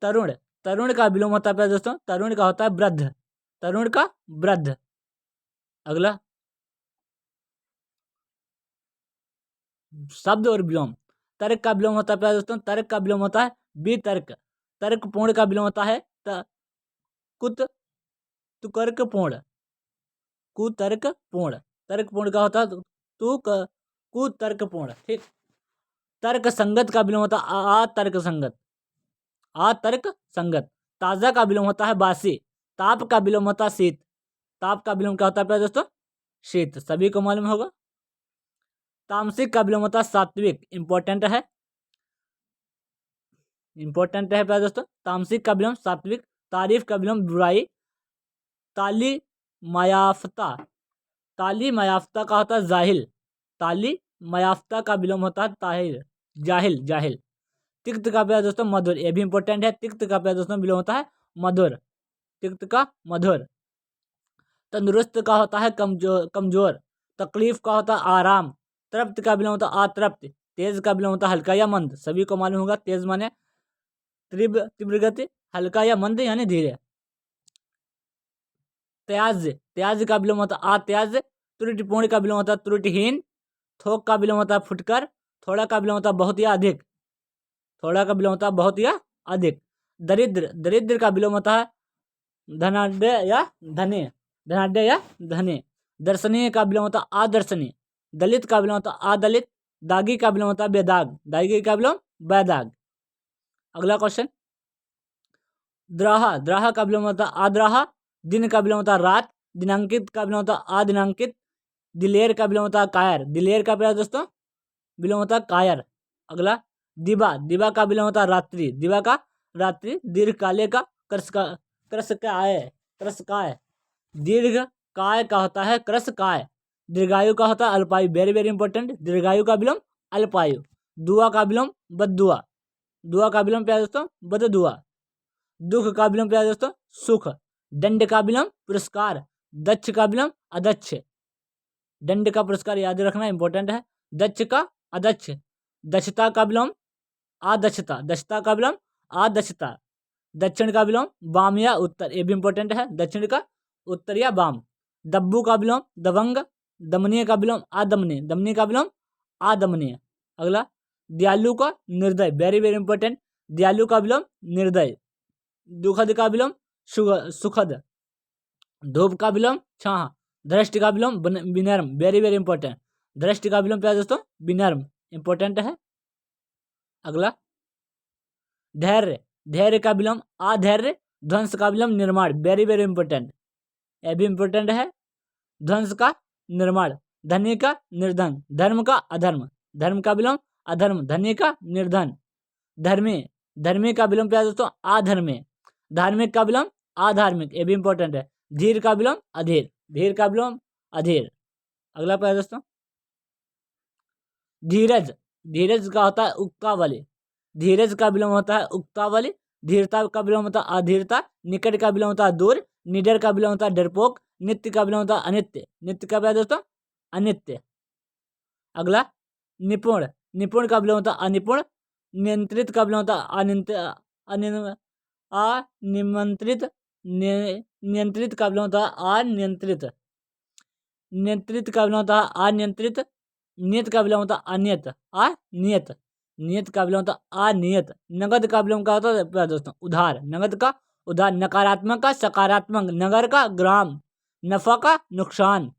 तरुण, तरुण का विलोम होता है प्यारे दोस्तों तरुण का होता है वृद्ध। तरुण का वृद्ध। अगला शब्द और विलोम। तर्क का विलोम होता है प्यारे दोस्तों तर्क का विलोम होता है वितर्क। तर्कपूर्ण का विलोम होता है कुत तुकर्कपूर्ण, कुतर्कपूर्ण। तर्कपूर्ण का होता है कुतर्कपूर्ण, ठीक। तर्क संगत का विलोम होता है अतर्क संगत, अतर्क संगत। ताजा का विलोम होता है बासी। ताप का विलोम होता है शीत। ताप का विलोम क्या होता है प्यारे दोस्तों? शीत, सभी को मालूम होगा। तामसिक का विलोम होता है सात्विक, इंपॉर्टेंट है, इंपॉर्टेंट है प्यारे दोस्तों। तामसिक का विलोम सात्विक। तारीफ का विलोम बुराई। ताली मायाफ्ता, ताली मायाफ्ता का होता है जाहिल, ताली मायाफ्ता का विलोम होता है ताहिल, जाहिल, जाहिल। तिक्त का प्यारे दोस्तों मधुर, ये भी इंपॉर्टेंट है। तिक्त का प्यारे दोस्तों विलोम होता है मधुर, तिक्त का मधुर। तंदुरुस्त का होता है कमजोर, कमजोर। तकलीफ का होता है आराम। तृप्त का विलोम होता है अतृप्त। तेज का विलोम होता है हल्का या मंद, सभी को मालूम होगा तेज माने तीव्र, तीव्र गति, हल्का या मंद यानी धीरे। त्याज्य, त्याज्य का विलोम होता है अत्याज्य। त्रुटिपूर्ण का विलोम होता है त्रुटिहीन। थोक का विलोम होता है फुटकर। थोड़ा का विलोम होता है बहुत या अधिक, थोड़ा का विलोम होता है बहुत या अधिक। दरिद्र, दरिद्र का विलोम होता है धनाढ्य या धनी, धनाढ्य या धनी। दर्शनीय का विलोम होता है अदर्शनीय। दलित का विलोम होता है अदलित। दागी का विलोम होता है बेदाग, दागी का विलोम बेदाग। अगला क्वेश्चन, द्राहा, द्राहा का विलोम होता है अद्राहा। दिन का विलोम होता है रात। दिनांकित का विलोम होता है अदिनांकित। दिलेर का विलोम होता है कायर, दिलेर का प्यार दोस्तों विलोम होता है कायर। अगला, दिवा, दिवा का विलोम होता है रात्रि, दिवा का रात्रि। दीर्घ काले का क्रसकाय, क्रसकाय। दीर्घ काय का होता है क्रसकाय। दीर्घायु का होता है अल्पायु, वेरी वेरी इंपॉर्टेंट। दीर्घायु का विलोम अल्पायु। दुआ का विलोम बद्दुआ, दुआ का विलोम प्यारे दोस्तों बददुआ। दुख का विलोम प्यारे दोस्तों सुख। दंड का विलोम पुरस्कार। दक्ष का विलोम अदक्ष। दंड का पुरस्कार याद रखना इंपॉर्टेंट है। दक्ष का अदक्ष। दक्षता का विलोम अदक्षता, दक्षता का विलोम अदक्षता। दक्षिण का विलोम वाम या उत्तर, ये भी इंपॉर्टेंट है, दक्षिण का उत्तर या वाम। दब्बू का विलोम दबंग। दमनीय का विलोम अदमनीय, दमनीय का विलोम अदमनीय। अगला, दयालु का निर्दय, वेरी वेरी इंपॉर्टेंट। दयालु का विलोम निर्दय। दुखद का विलोम सुखद। धूप का विलोम छाह। दृष्टि का विलोम विनर्म, वेरी वेरी इंपॉर्टेंट। दृष्टि का विलोम प्यारे दोस्तों विनर्म, इंपॉर्टेंट है। अगला, धैर्य, धैर्य का विलोम अधैर्य। ध्वंस का विलोम निर्माण, वेरी वेरी इंपॉर्टेंट, यह भी इंपॉर्टेंट है। ध्वंस का निर्माण। धनी का निर्धन। धर्म का अधर्म। धर्म का विलोम अधर्म। धनी का निर्धन। धर्मी, धर्मी का विलोम प्यारे दोस्तों अधर्मी। धार्मिक का विलोम अधार्मिक, ये भी इंपॉर्टेंट है। धीर का विलोम अधीर। धीर का विलोम अधीर। अगला प्यारे दोस्तों, धीरज, धीरज का होता है उक्तावली। धीरज का विलोम होता है उक्तावली। धीरता का विलोम होता है अधीरता। निकट का विलोम होता है दूर। निडर का विलोम होता है डरपोक। नित्य का विलोम होता है अनित्य। नित्य का प्यारे दोस्तों अनित्य। अगला, निपुण, निपुण का विलोम होता है अनिपुण। नियंत्रित का विलोम होता है अनिमंत्रित। नियंत्रित का विलोम होता है अनियंत्रित। नियंत्रित का विलोम होता है अनियंत्रित। नियत का विलोम होता है अनियत, अनियत। नियत का विलोम होता है अनियत। नगद का विलोम क्या होता है प्यारे दोस्तों उधार। नगद का उधार। नकारात्मक का सकारात्मक। नगर का ग्राम। नफा का नुकसान।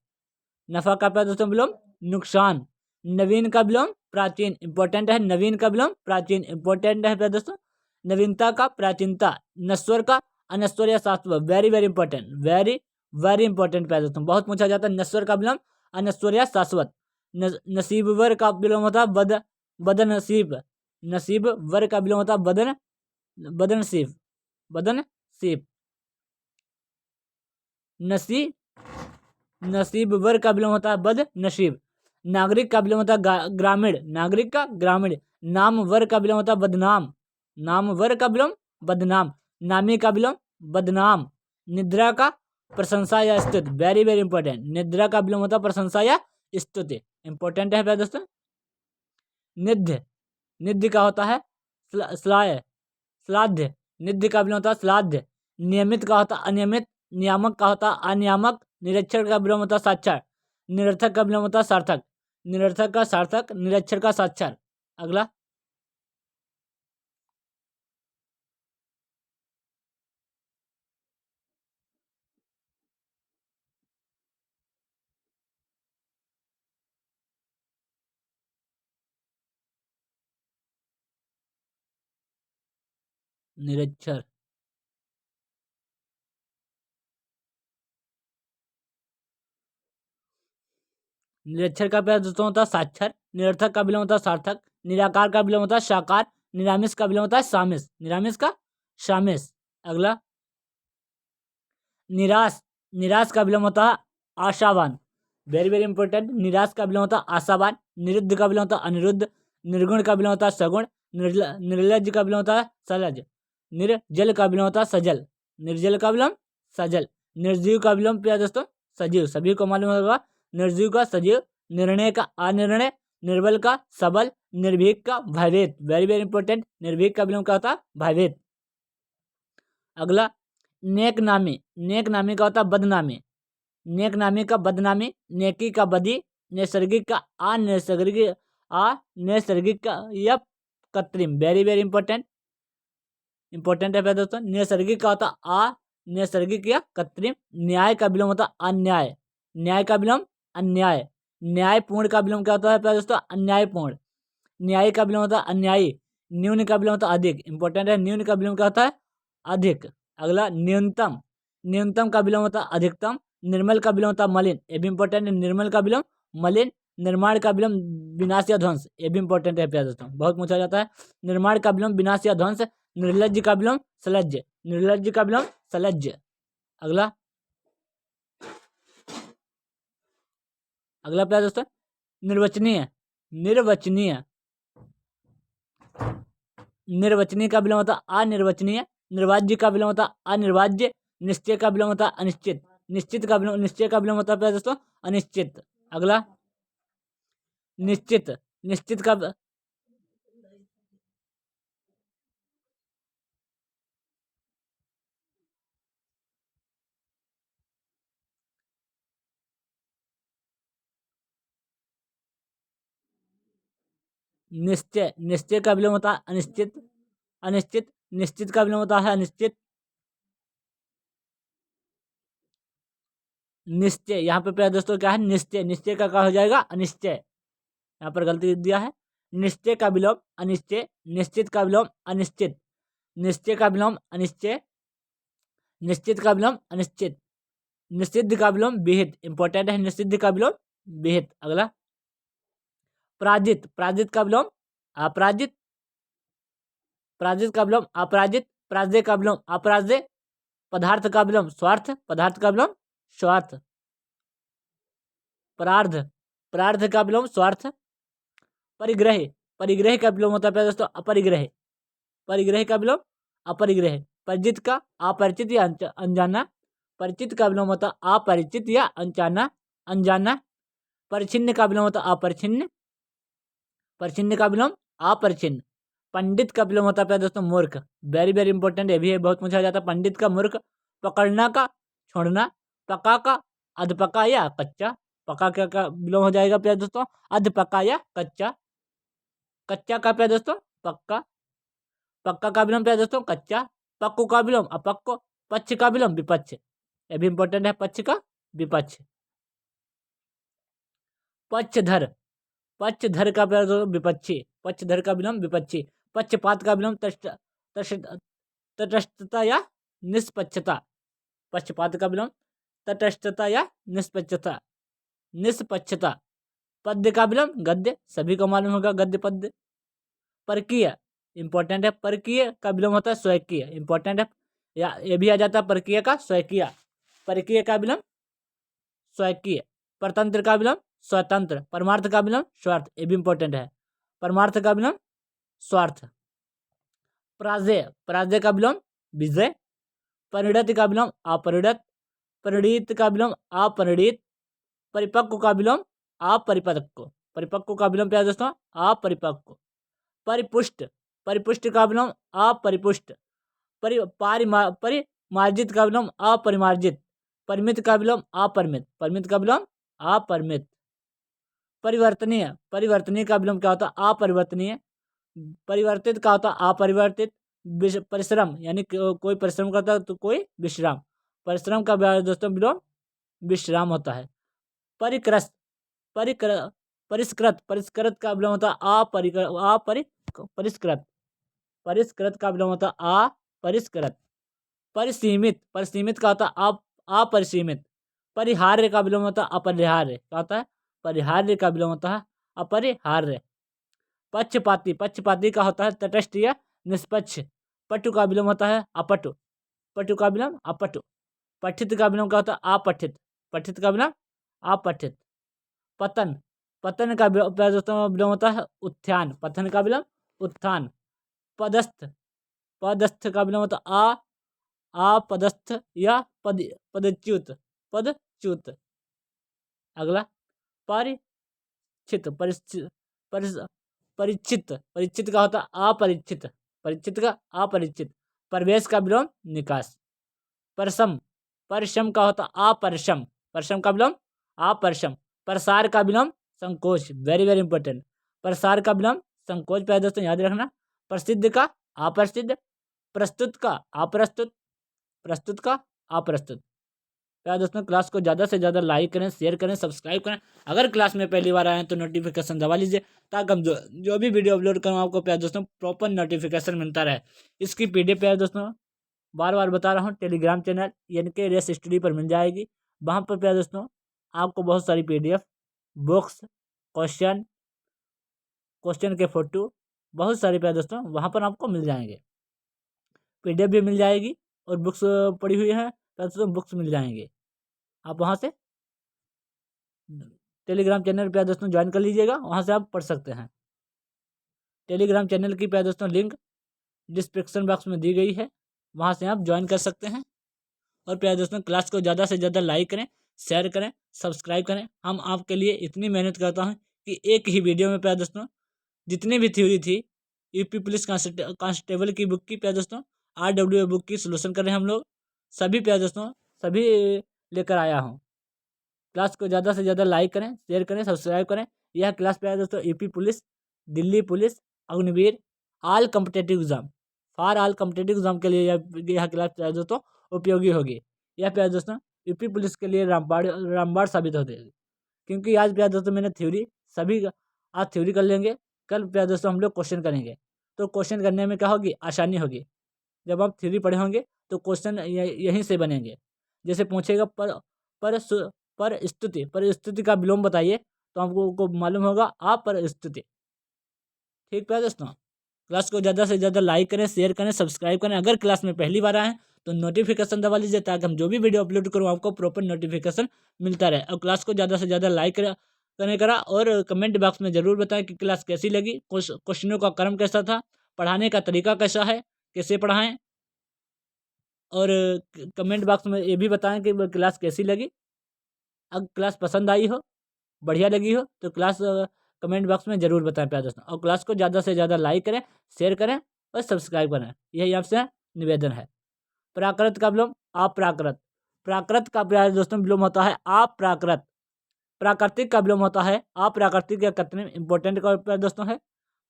नफा का प्यारे दोस्तों विलोम नुकसान। नवीन का विलोम प्राचीन, इंपॉर्टेंट है। नवीन का विलोम प्राचीन, इंपॉर्टेंट है प्यारे दोस्तों। नवीनता का प्राचीनता। नश्वर का अनश्वर या शाश्वत, very very important, very very important प्यारे दोस्तों, बहुत पूछा जाता है। नश्वर का विलोम अनश्वर या शाश्वत। नसीबवर का विलोम होता है बदनसीब। नसीबवर का विलोम होता है बदनसीब, बदनसीब। नसीबवर का विलोम होता है बदनसीब। नागरिक का विलोम होता है ग्रामीण। नागरिक का ग्रामीण। नामवर का विलोम होता है बदनाम। नामवर का विलोम बदनाम। नामी का विलोम बदनाम। निद्रा का प्रशंसा या स्तुति, वेरी वेरी इंपॉर्टेंट। निद्रा का विलोम होता है प्रशंसा या स्तुति, इंपॉर्टेंट है प्यारे दोस्तों। निध्य, निध्य का होता है श्लाघ्य, श्लाघ्य। निध्य का विलोम होता है श्लाघ्य। नियमित का होता है अनियमित। नियामक का होता है अनियामक। निरक्षर का विलोम होता है साक्षर। निरर्थक का विलोम होता है सार्थक। निरर्थक का सार्थक। निरक्षर का साक्षर। अगला, निरक्षर। निरक्षर का प्रयोग दोस्तों होता है साक्षर, निरर्थक का विलोम होता है सार्थक, निराकार का विलोम होता है साकार, निरामिष का विलोम होता है सामिस, निरामिष का सामिस। अगला निराश, निराश का विलोम होता है आशावान, वेरी वेरी इंपॉर्टेंट। निराश का विलोम होता है आशावान, निरुद्ध का विलोम होता है अनिरुद्ध, निर्गुण का विलोम होता है सगुण, निर्लज का विलोम होता है सलज, निर्जल का विलोम होता है सजल, निर्जल का विलोम सजल, निर्जीव का विलोम प्रिय दोस्तों सजीव, सभी को मालूम होगा। निर्जीव का सजीव, निर्णय का अनिर्णय, निर्बल का सबल, निर्भीक का भयभीत, वेरी वेरी इंपॉर्टेंट। निर्भीक का विलोम क्या होता है भयभीत। अगला नेक नामी, नेक नामी का होता है बदनामी, नेक नामी का बदनामी, नेकी का बदी, नैसर्गिक का अनैसर्गिक, अनैसर्गिक का या कृत्रिम, वेरी वेरी इंपॉर्टेंट, इंपॉर्टेंट है भैया दोस्तों। नैसर्गिक का होता अनैसर्गिक या कृत्रिम, न्याय का विलोम होता अन्याय, न्याय का विलोम अन्याय, न्यायपूर्ण का विलोम क्या होता है भैया दोस्तों अन्यायपूर्ण, न्यायी का विलोम होता है अन्यायी, न्यून का विलोम होता है अधिक, इंपॉर्टेंट है। न्यून का विलोम क्या होता है अधिक। अगला न्यूनतम, न्यूनतम का विलोम होता है अधिकतम, निर्मल का विलोम होता है मलिन, ये भी इंपॉर्टेंट है। निर्मल का विलोम मलिन, निर्माण का विलोम विनाश या ध्वंस, ये भी इंपॉर्टेंट है प्यारे दोस्तों, बहुत पूछा जाता है। निर्माण का विलोम विनाश या ध्वंस, निर्लज्ज का विलोम सलज्ज, निर्लज्ज का विलोम सलज्ज। अगला अगला प्यारे दोस्तों निर्वचनीय, निर्वचनीय, निर्वचनीय का विलोम होता अनिर्वचनीय, निर्वाज्य का विलोम होता अनिर्वाज्य, निश्चय का विलोम होता अनिश्चित, निश्चित का विलोम, निश्चय का विलोम होता है दोस्तों अनिश्चित। अगला निश्चित, निश्चित का निश्चय, निश्चय का विलोम होता है अनिश्चित, अनिश्चित, निश्चित का विलोम होता है अनिश्चित, निश्चय। यहाँ पे प्यारे दोस्तों क्या है निश्चय, निश्चय का क्या हो जाएगा अनिश्चय, यहाँ पर गलती दिया है। निश्चय का विलोम अनिश्चय, निश्चित का विलोम अनिश्चित, निश्चय का विलोम अनिश्चय, निश्चित का विलोम अनिश्चित, निषिद्ध का विलोम विहित, इंपॉर्टेंट है निषिद्ध का विलोम विहित। अगला पराजित, पराजित का विलोम अपराजित, पराजित का विलोम अपराजित, पराजय का विलोम अपराजय, पदार्थ का विलोम स्वार्थ, पदार्थ का विलोम स्वार्थ, परार्ध, परार्ध का विलोम स्वार्थ, परिग्रह, परिग्रह का विलोम होता है दोस्तों अपरिग्रह, परिग्रह का विलोम अपरिग्रह, परिचित का अपरिचित या अनजाना, परिचित का विलोम होता अपरिचित या अनजाना, अनजाना, परिचिन्न का विलोम होता अपरिचिन्न, परिचिन्न का विलोम अपरिचिन्न, पंडित का विलोम होता है दोस्तों मूर्ख, वेरी वेरी इंपॉर्टेंट, ये भी है बहुत पूछा जाता है। पंडित का मूर्ख, पकड़ना का छोड़ना, पका का अधपका या कच्चा, पका का विलोम हो जाएगा प्यार दोस्तों अधपका या कच्चा, कच्चा का प्यार दोस्तों पक्का, पक्का का विलोम प्यार दोस्तों कच्चा, पक्कू का विलोम अपक्को, पक्ष का विलोम विपक्ष, ये भी इंपॉर्टेंट है पक्ष का विपक्ष, पक्षधर, पक्षधर का प्यार दोस्तों विपक्षी, पक्षधर का विलोम विपक्षी, पक्षपात का विलोम तटस्थता या निष्पक्षता, पक्षपात का विलोम तटस्थता या निष्पक्षता, निष्पक्षता, पद्य का विलोम गद्य, सभी को मालूम होगा गद्य पद्य, परकीय, इंपॉर्टेंट है परकीय का विलोम होता है स्वकीय, इंपॉर्टेंट है या ये भी आ जाता है परकीय का स्वकीय, परकीय का विलोम स्वकीय, परतंत्र का विलोम स्वतंत्र, परमार्थ का विलोम स्वार्थ, ये भी इंपॉर्टेंट है परमार्थ का विलोम स्वार्थ, पराजय, पराजय का विलोम विजय, परिणत का विलोम अपरिणत, परिणीत का विलोम अपरिणीत, परिपक्व का विलोम अपरिपक्व, परिपक्व का विलोम प्यारे दोस्तों अपरिपक्व, परिपुष्ट, परिपुष्ट का विलोम अपरिपुष्ट, परिमार्जित का विलोम अपरिमार्जित, परिमित का विलोम अपरिमित, परिमित का विलोम अपरिमित, परिवर्तनीय, परिवर्तनीय का विलोम क्या होता है अपरिवर्तनीय, परिवर्तित का होता है अपरिवर्तित, परिश्रम यानी कोई परिश्रम करता है तो कोई विश्राम, परिश्रम का दोस्तों विलोम विश्राम होता है, परिक्रस, परिष्कृत, परिष्कृत का विलोम होता है परिष्कृत, परिष्कृत का विलोम होता है अपरिष्कृत, परिसीमित, परिसीमित का होता है अपरिसीमित, परिहार्य का विलोम होता है अपरिहार्य, क्या होता है परिहार्य का विलोम होता है अपरिहार्य। पक्षपाती, पक्षपाती का होता है तटस्थ या निष्पक्ष। पटु का विलोम होता है अपटु, पटु का विलोम अपटु। पठित का विलोम क्या होता है अपठित, पठित का विलोम अपठित। पतन, पतन का विलोम होता है उत्थान, पतन का विलोम उत्थान। पदस्थ, पदस्थ का विलोम होता है अपदस्थ या पदच्युत, पदच्युत। अगला परिचित, परिचित, परिचित का होता है अपरिचित, परिचित का अपरिचित। प्रवेश का विलोम निकास। परसम, परसम का होता अपरसम, परसम का विलोम अपरसम। प्रसार का विलोम संकोच, वेरी वेरी इंपॉर्टेंट। प्रसार का विलोम संकोच, प्यारे दोस्तों याद रखना। प्रसिद्ध का अप्रसिद्ध, प्रस्तुत का अप्रस्तुत, प्रस्तुत का अप्रस्तुत। प्यारे दोस्तों क्लास को ज़्यादा से ज़्यादा लाइक करें, शेयर करें, सब्सक्राइब करें। अगर क्लास में पहली बार आए हैं तो नोटिफिकेशन दबा लीजिए, ताकि हम जो भी वीडियो अपलोड करूँ आपको प्यारे दोस्तों प्रॉपर नोटिफिकेशन मिलता रहे। इसकी PDF प्यारे दोस्तों बार बार बता रहा हूँ Telegram channel NK race study पर मिल जाएगी। वहाँ पर प्यारे दोस्तों आपको बहुत सारी PDF, बुक्स, क्वेश्चन के फोटो, बहुत सारे प्यारे दोस्तों वहाँ पर आपको मिल जाएंगे। PDF भी मिल जाएगी और बुक्स पड़ी हुई है प्यारे दोस्तों, बुक्स मिल जाएंगे। आप वहाँ से टेलीग्राम चैनल प्यारे दोस्तों ज्वाइन कर लीजिएगा, वहाँ से आप पढ़ सकते हैं। टेलीग्राम चैनल की प्यारे दोस्तों लिंक डिस्क्रिप्शन बॉक्स में दी गई है, वहाँ से आप ज्वाइन कर सकते हैं। और प्यारे दोस्तों क्लास को ज़्यादा से ज़्यादा लाइक करें, शेयर करें, सब्सक्राइब करें। हम आपके लिए इतनी मेहनत करता हूँ कि एक ही वीडियो में प्यारे दोस्तों जितनी भी थ्योरी थी यूपी पुलिस कांस्टेबल की बुक की प्यारे दोस्तों, RWA बुक की सोल्यूशन कर रहे हैं हम लोग सभी प्यारे दोस्तों, सभी लेकर आया हूँ। क्लास को ज़्यादा से ज़्यादा लाइक करें, शेयर करें, सब्सक्राइब करें। यह क्लास प्यारे दोस्तों UP police, Delhi police, Agniveer, all competitive exam, for all competitive exam के लिए यह क्लास प्यारे दोस्तों उपयोगी होगी। यह प्यारे दोस्तों यूपी पुलिस के लिए रामबाण साबित होते हैं, क्योंकि आज प्यारे दोस्तों मैंने थ्योरी सभी आज थ्योरी कर लेंगे, कल प्यारे दोस्तों हम लोग क्वेश्चन करेंगे। तो क्वेश्चन करने में क्या होगी, आसानी होगी। जब आप थ्योरी पढ़े होंगे तो क्वेश्चन यहीं से बनेंगे। जैसे पूछेगा परिस्थिति, परिस्थिति का विलोम बताइए, तो आपको मालूम होगा अपरिस्थिति। ठीक प्यारे दोस्तों क्लास को ज़्यादा से ज़्यादा लाइक करें, शेयर करें, सब्सक्राइब करें। अगर क्लास में पहली बार आए हैं तो नोटिफिकेशन दबा लीजिए, ताकि हम जो भी वीडियो अपलोड करूँ आपको प्रॉपर नोटिफिकेशन मिलता रहे। और क्लास को ज़्यादा से ज़्यादा लाइक करा और कमेंट बॉक्स में ज़रूर बताएं कि क्लास कैसी लगी, क्वेश्चनों का क्रम कैसा था, पढ़ाने का तरीका कैसा है, कैसे पढ़ाएं। और कमेंट बॉक्स में ये भी बताएं कि क्लास कैसी लगी। अगर क्लास पसंद आई हो, बढ़िया लगी हो, तो क्लास कमेंट बॉक्स में ज़रूर बताएं प्यारे दोस्तों। और क्लास को ज़्यादा से ज़्यादा लाइक करें, शेयर करें और सब्सक्राइब करें, यही आपसे निवेदन है। प्राकृत का विलोम अप्राकृत, प्राकृत का प्यारे दोस्तों विलोम होता है अप्राकृत। प्राकृतिक का विलोम होता है अप्राकृतिक, या कितने इंपॉर्टेंट का प्यारे दोस्तों है।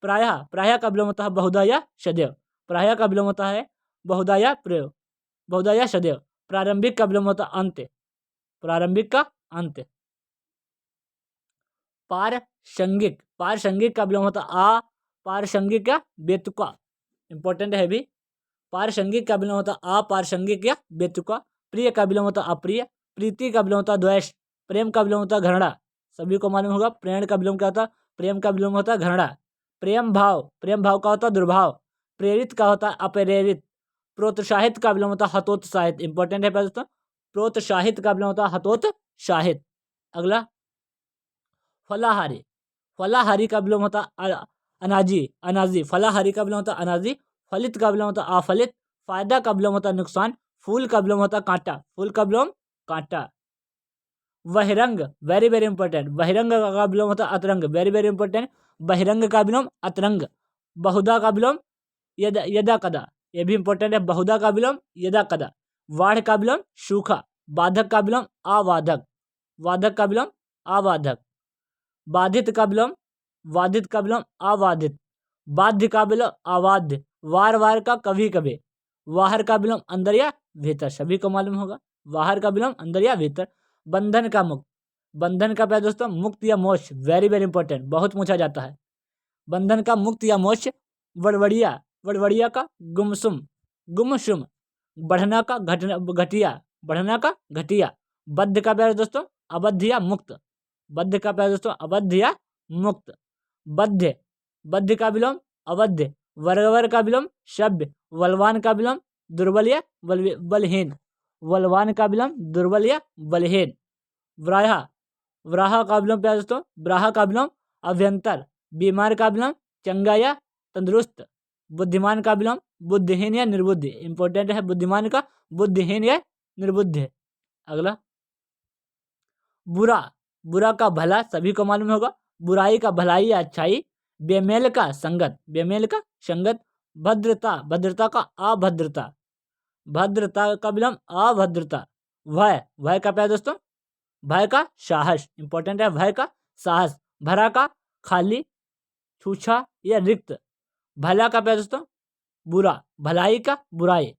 प्रायः, प्रायः का विलोम होता है बहुधा या सदैव, प्रायः का विलोम होता है बहुधा या प्रयोग, बहुधा या सदैव। प्रारंभिक का विलोम होता है अंत्य, प्रारंभिक का अंत्य। पारसंगिक, पारसंगिक का विलोम होता है अपारसंगिक या बेतुका, इंपॉर्टेंट है भी। पारसंगिक का विलोम होता है अपारसंगिक या बेतुका। प्रिय का विलोम होता है अप्रिय। प्रीति का विलोम होता है द्वेष। प्रेम का विलोम होता है घृणा, सभी को मालूम होगा। प्रेम का विलोम क्या होता है, प्रेम का विलोम होता है घृणा। प्रेम भाव, प्रेम भाव का होता है दुर्भाव। प्रेरित का होता है अप्रेरित। प्रोत्साहित का विलोम होता है हतोत्साहित, इंपॉर्टेंट है दोस्तों। प्रोत्साहित का विलोम होता है हतोत्साहित। अगला फलाहारी, फलाहारी का विलोम होता है अनाजी, अनाजी। फलाहारी का विलोम होता है अनाजी। फलित का विलोम होता है अफलित। फायदा का विलोम होता है नुकसान। फूल का विलोम होता है कांटा, फूल का विलोम कांटा। बहिरंग, वेरी वेरी इंपॉर्टेंट, बहिरंग का विलोम होता है अतरंग, वेरी वेरी इंपॉर्टेंट। बहिरंग का विलोम अतरंग। बहुधा का विलोम यदा कदा, ये भी इंपॉर्टेंट है। बहुधा का विलोम यदा कदा। वाढ़ का विलोम सूखा। बाधक का विलोम अबाधक, वाधक का विलोम अबाधक। बाधित का विलोम वाधित का विलोम अबाधित। बाध्य का विलोम अबाध्य। वार वार का कभी कभी। वाहर का विलोम अंदर या भीतर, सभी को मालूम होगा। वाहर का विलोम अंदर या भीतर। बंधन का मुक्त, बंधन का प्यारे दोस्तों मुक्त या मोक्ष, वेरी वेरी इंपॉर्टेंट, बहुत पूछा जाता है। बंधन का मुक्त या मोक्ष। वड़वड़िया, वड़वड़िया का गुमसुम, गुमसुम। बढ़ना का घटिया, बढ़ना का घटिया। बद्ध का प्यारे दोस्तों अबद्ध या मुक्त। बद्ध का प्यार दोस्तों अबद्ध या मुक्त। बद्ध, बद्ध का विलोम अबद्ध। वर्गवर का विलोम सभ्य। बलवान का विलोम दुर्बल या बलहीन। बलवान का विलोम दुर्बल या बलहीन। व्राहा, व्राहा का विलोम प्यार दोस्तों व्राहा का विलोम अभ्यंतर। बीमार का विलोम चंगा या तंदुरुस्त। बुद्धिमान का विलोम बुद्धिहीन या निर्बुद्धि। इंपॉर्टेंट है बुद्धिमान का बुद्धिहीन या निर्बुद्ध। अगला बुरा, बुरा का भला सभी को मालूम होगा। बुराई का भलाई या अच्छाई। बेमेल का संगत, बेमेल का संगत। भद्रता, भद्रता का अभद्रता। भद्रता का विलोम अभद्रता। भय, भय का प्यार दोस्तों भय का साहस। इंपॉर्टेंट है भय का साहस। भरा का खाली, छूछा या रिक्त। भला का प्यार दोस्तों बुरा। भलाई का बुराई,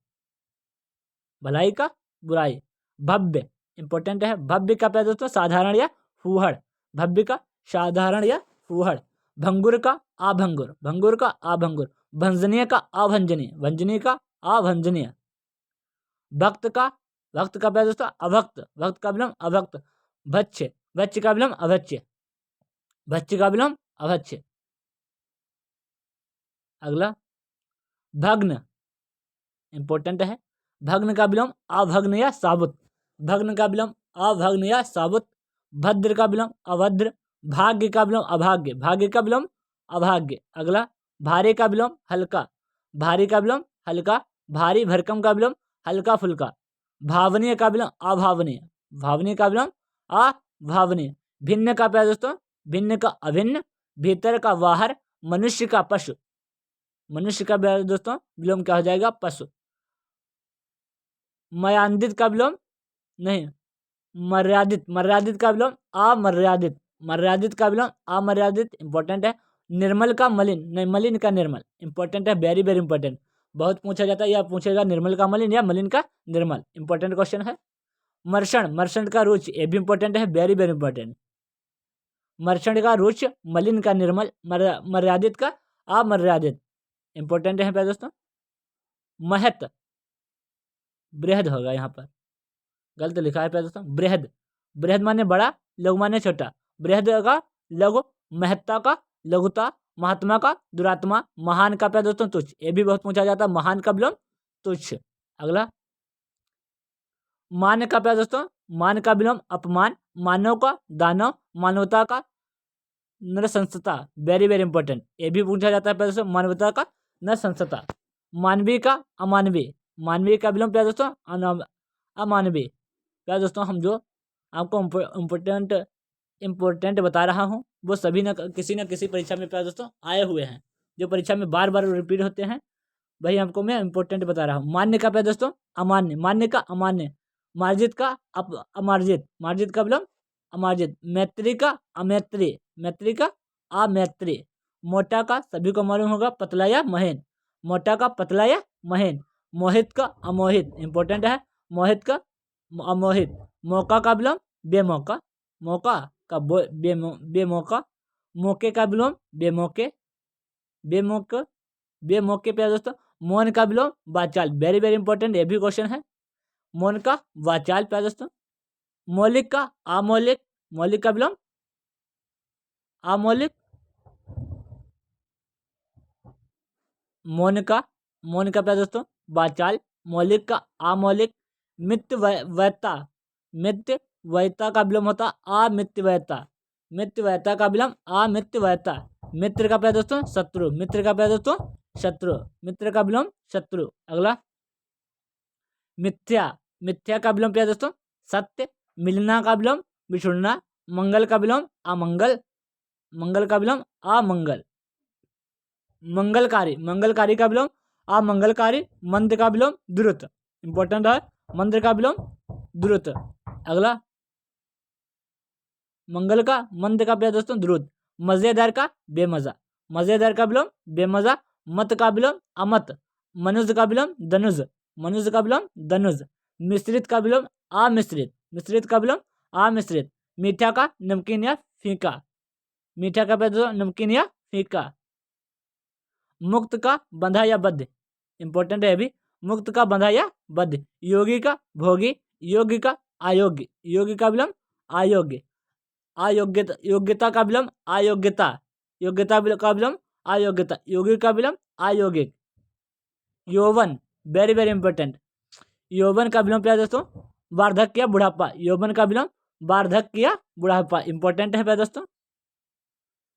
भलाई का बुराई। भव्य, इंपॉर्टेंट है भव्य का प्यार दोस्तों साधारण या फूहड़। भव्य का साधारण या फूहड़। भंगुर का अभंगुर, भंगुर का अभंगुर। भंजनीय का अभंजनीय, भंजनीय का अभंजनीय। भक्त का, भक्त का प्यार दोस्तों अभक्त। भक्त का विलोम अभक्त। भक्ष्य, भक्ष्य का विलोम अभक्ष्य। भक्ष्य का विलोम अभक्ष्य। अगला भग्न, इंपॉर्टेंट है भग्न का विलोम अभग्न या साबुत। भग्न का विलोम अभग्न या साबुत। भद्र का विलोम अभद्र। भाग्य का विलोम अभाग्य। भाग्य का विलोम अभाग्य। अगला भारी का विलोम हल्का। भारी का विलोम हल्का। भारी भरकम का विलोम हल्का फुल्का। भावनीय का विलोम अभावनीय। भावनीय का विलोम अभावनीय। भिन्न का प्यार दोस्तों भिन्न का अभिन्न। भीतर का बाहर। मनुष्य का पशु। मनुष्य का प्यार दोस्तों विलोम क्या हो जाएगा पशु। मर्यादित का विलोम नहीं मर्यादित। मर्यादित का विलोम अमर्यादित। मर्यादित का विलोम अमर्यादित। इंपॉर्टेंट है। निर्मल का मलिन नहीं मलिन का निर्मल। इंपॉर्टेंट है वेरी वेरी इंपॉर्टेंट। बहुत पूछा जाता है या पूछेगा निर्मल का मलिन या मलिन का निर्मल। इंपॉर्टेंट क्वेश्चन है। मर्षण, मर्षण का रुच ये भी इंपॉर्टेंट है वेरी वेरी इंपॉर्टेंट। मर्षण का रुच, मलिन का निर्मल, मर्यादित का अमर्यादित। इंपॉर्टेंट है प्यारे दोस्तों। महत, बृहद होगा यहाँ पर गलत लिखा है प्यारे दोस्तों बृहद। बृहद माने बड़ा, लघु माने छोटा। बृहद का लघु, महत्ता का लघुता, महात्मा का दुरात्मा, महान का प्यारे दोस्तों तुच्छ। ये भी बहुत पूछा जाता है महान का विलोम तुच्छ। अगला मान का प्यारे दोस्तों मान का विलोम अपमान। मानव का दानव, मानवता का नरसंसता। Very very important. ये भी पूछा जाता है प्यारे दोस्तों मानवता का नरसंसता। मानवीय का अमानवीय। मानवीय का विलोम प्यारे दोस्तों अमानवीय। प्यारे दोस्तों हम जो आपको इम्पोर्टेंट बता रहा हूँ वो सभी न किसी परीक्षा में प्यारे दोस्तों आए हुए हैं। जो परीक्षा में बार बार रिपीट होते हैं वही आपको मैं इम्पोर्टेंट बता रहा हूँ। मान्य का प्यारे दोस्तों अमान्य। मान्य का अमान्य। मार्जित का अमार्जित। मार्जित का विलोम अमार्जित। मैत्री का अमैत्री। मैत्री का अमैत्री। मोटा का सभी को मालूम होगा पतला या महीन। मोटा का पतला या महीन। मोहित का अमोहित। इंपॉर्टेंट है मोहित का अमोहित। मौका का विलोम बेमौका। मौका का बेमौका। मौके का विलोम बेमौके। बेमौके बेमौके पे दोस्तों। मौन का विलोम वाचाल। वेरी वेरी इंपॉर्टेंट ये भी क्वेश्चन है। मौन का वाचाल प्यारे दोस्तों। मौलिक का अमौलिक। मौलिक का विलोम अमौलिक। मौन का प्यारे दोस्तों वाचाल। मौलिक का अमौलिक। मितव्ययता। मितव्ययता का विलोम होता अमितव्ययता। मितव्ययता का विलोम अमितव्ययता। मित्र का प्यारे दोस्तों शत्रु। मित्र का प्यारे दोस्तों शत्रु। मित्र का विलोम शत्रु। अगला मिथ्या। मिथ्या का विलोम प्यारे दोस्तों सत्य। मिलना का विलोम बिछुड़ना। मंगल का विलोम अमंगल। मंगल का विलोम अमंगल। मंगलकारी। मंगलकारी का विलोम अमंगलकारी। मंद का विलोम द्रुत। इंपॉर्टेंट है मंद का विलोम द्रुत। अगला मंगल का मंद का प्यारे दोस्तों द्रुत। मजेदार का बेमजा। मजेदार का विलोम बेमजा। मत का विलोम अमत। मनुज का विलोम धनुज। मनुज का विलोम धनुज। मिश्रित का विलोम अमिश्रित। मिश्रित का विलोम अमिश्रित। मीठा का नमकीन या फीका। मीठा का प्यारे दोस्तों नमकीन या फीका। मुक्त का बंधा या बद्ध। इंपॉर्टेंट है अभी। मुक्त का बंधा या बद्ध। योगी का भोगी। योगी का अयोग्य। योगी का विलोम अयोग्य। अयोग्यता, योग्यता का विलोम अयोग्यता, योग्यता का विलोम अयोग्यता, यौगिक का विलोम अयौगिक। यौवन, वेरी वेरी इंपॉर्टेंट। यौवन का विलोम क्या है दोस्तों? वार्धक्य या बुढ़ापा। यौवन का विलोम वार्धक्य या बुढ़ापा, इंपॉर्टेंट है प्यारे दोस्तों,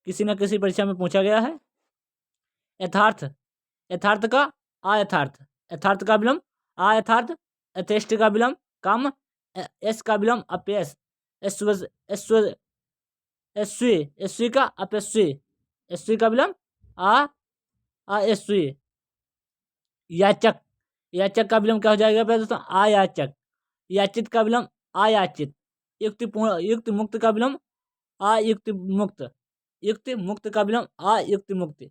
किसी न किसी परीक्षा में पूछा गया है। यथार्थ, यथार्थ का अयथार्थ, यथार्थ का विलोम अयथार्थ। यथेष्ट का विलोम काम। यश का विलोम अपयश। यशस्वी, यशस्वी का अपयस्वी, यशस्वी का विलोम अयशस्वी। याचक, याचक का विलोम क्या हो जाएगा प्यारे दोस्तों? अयाचक। याचित का विलोम अयाचित। युक्तिपूर्ण, युक्त मुक्त का विलोम अयुक्त मुक्त, युक्त मुक्त का विलोम अयुक्त मुक्त।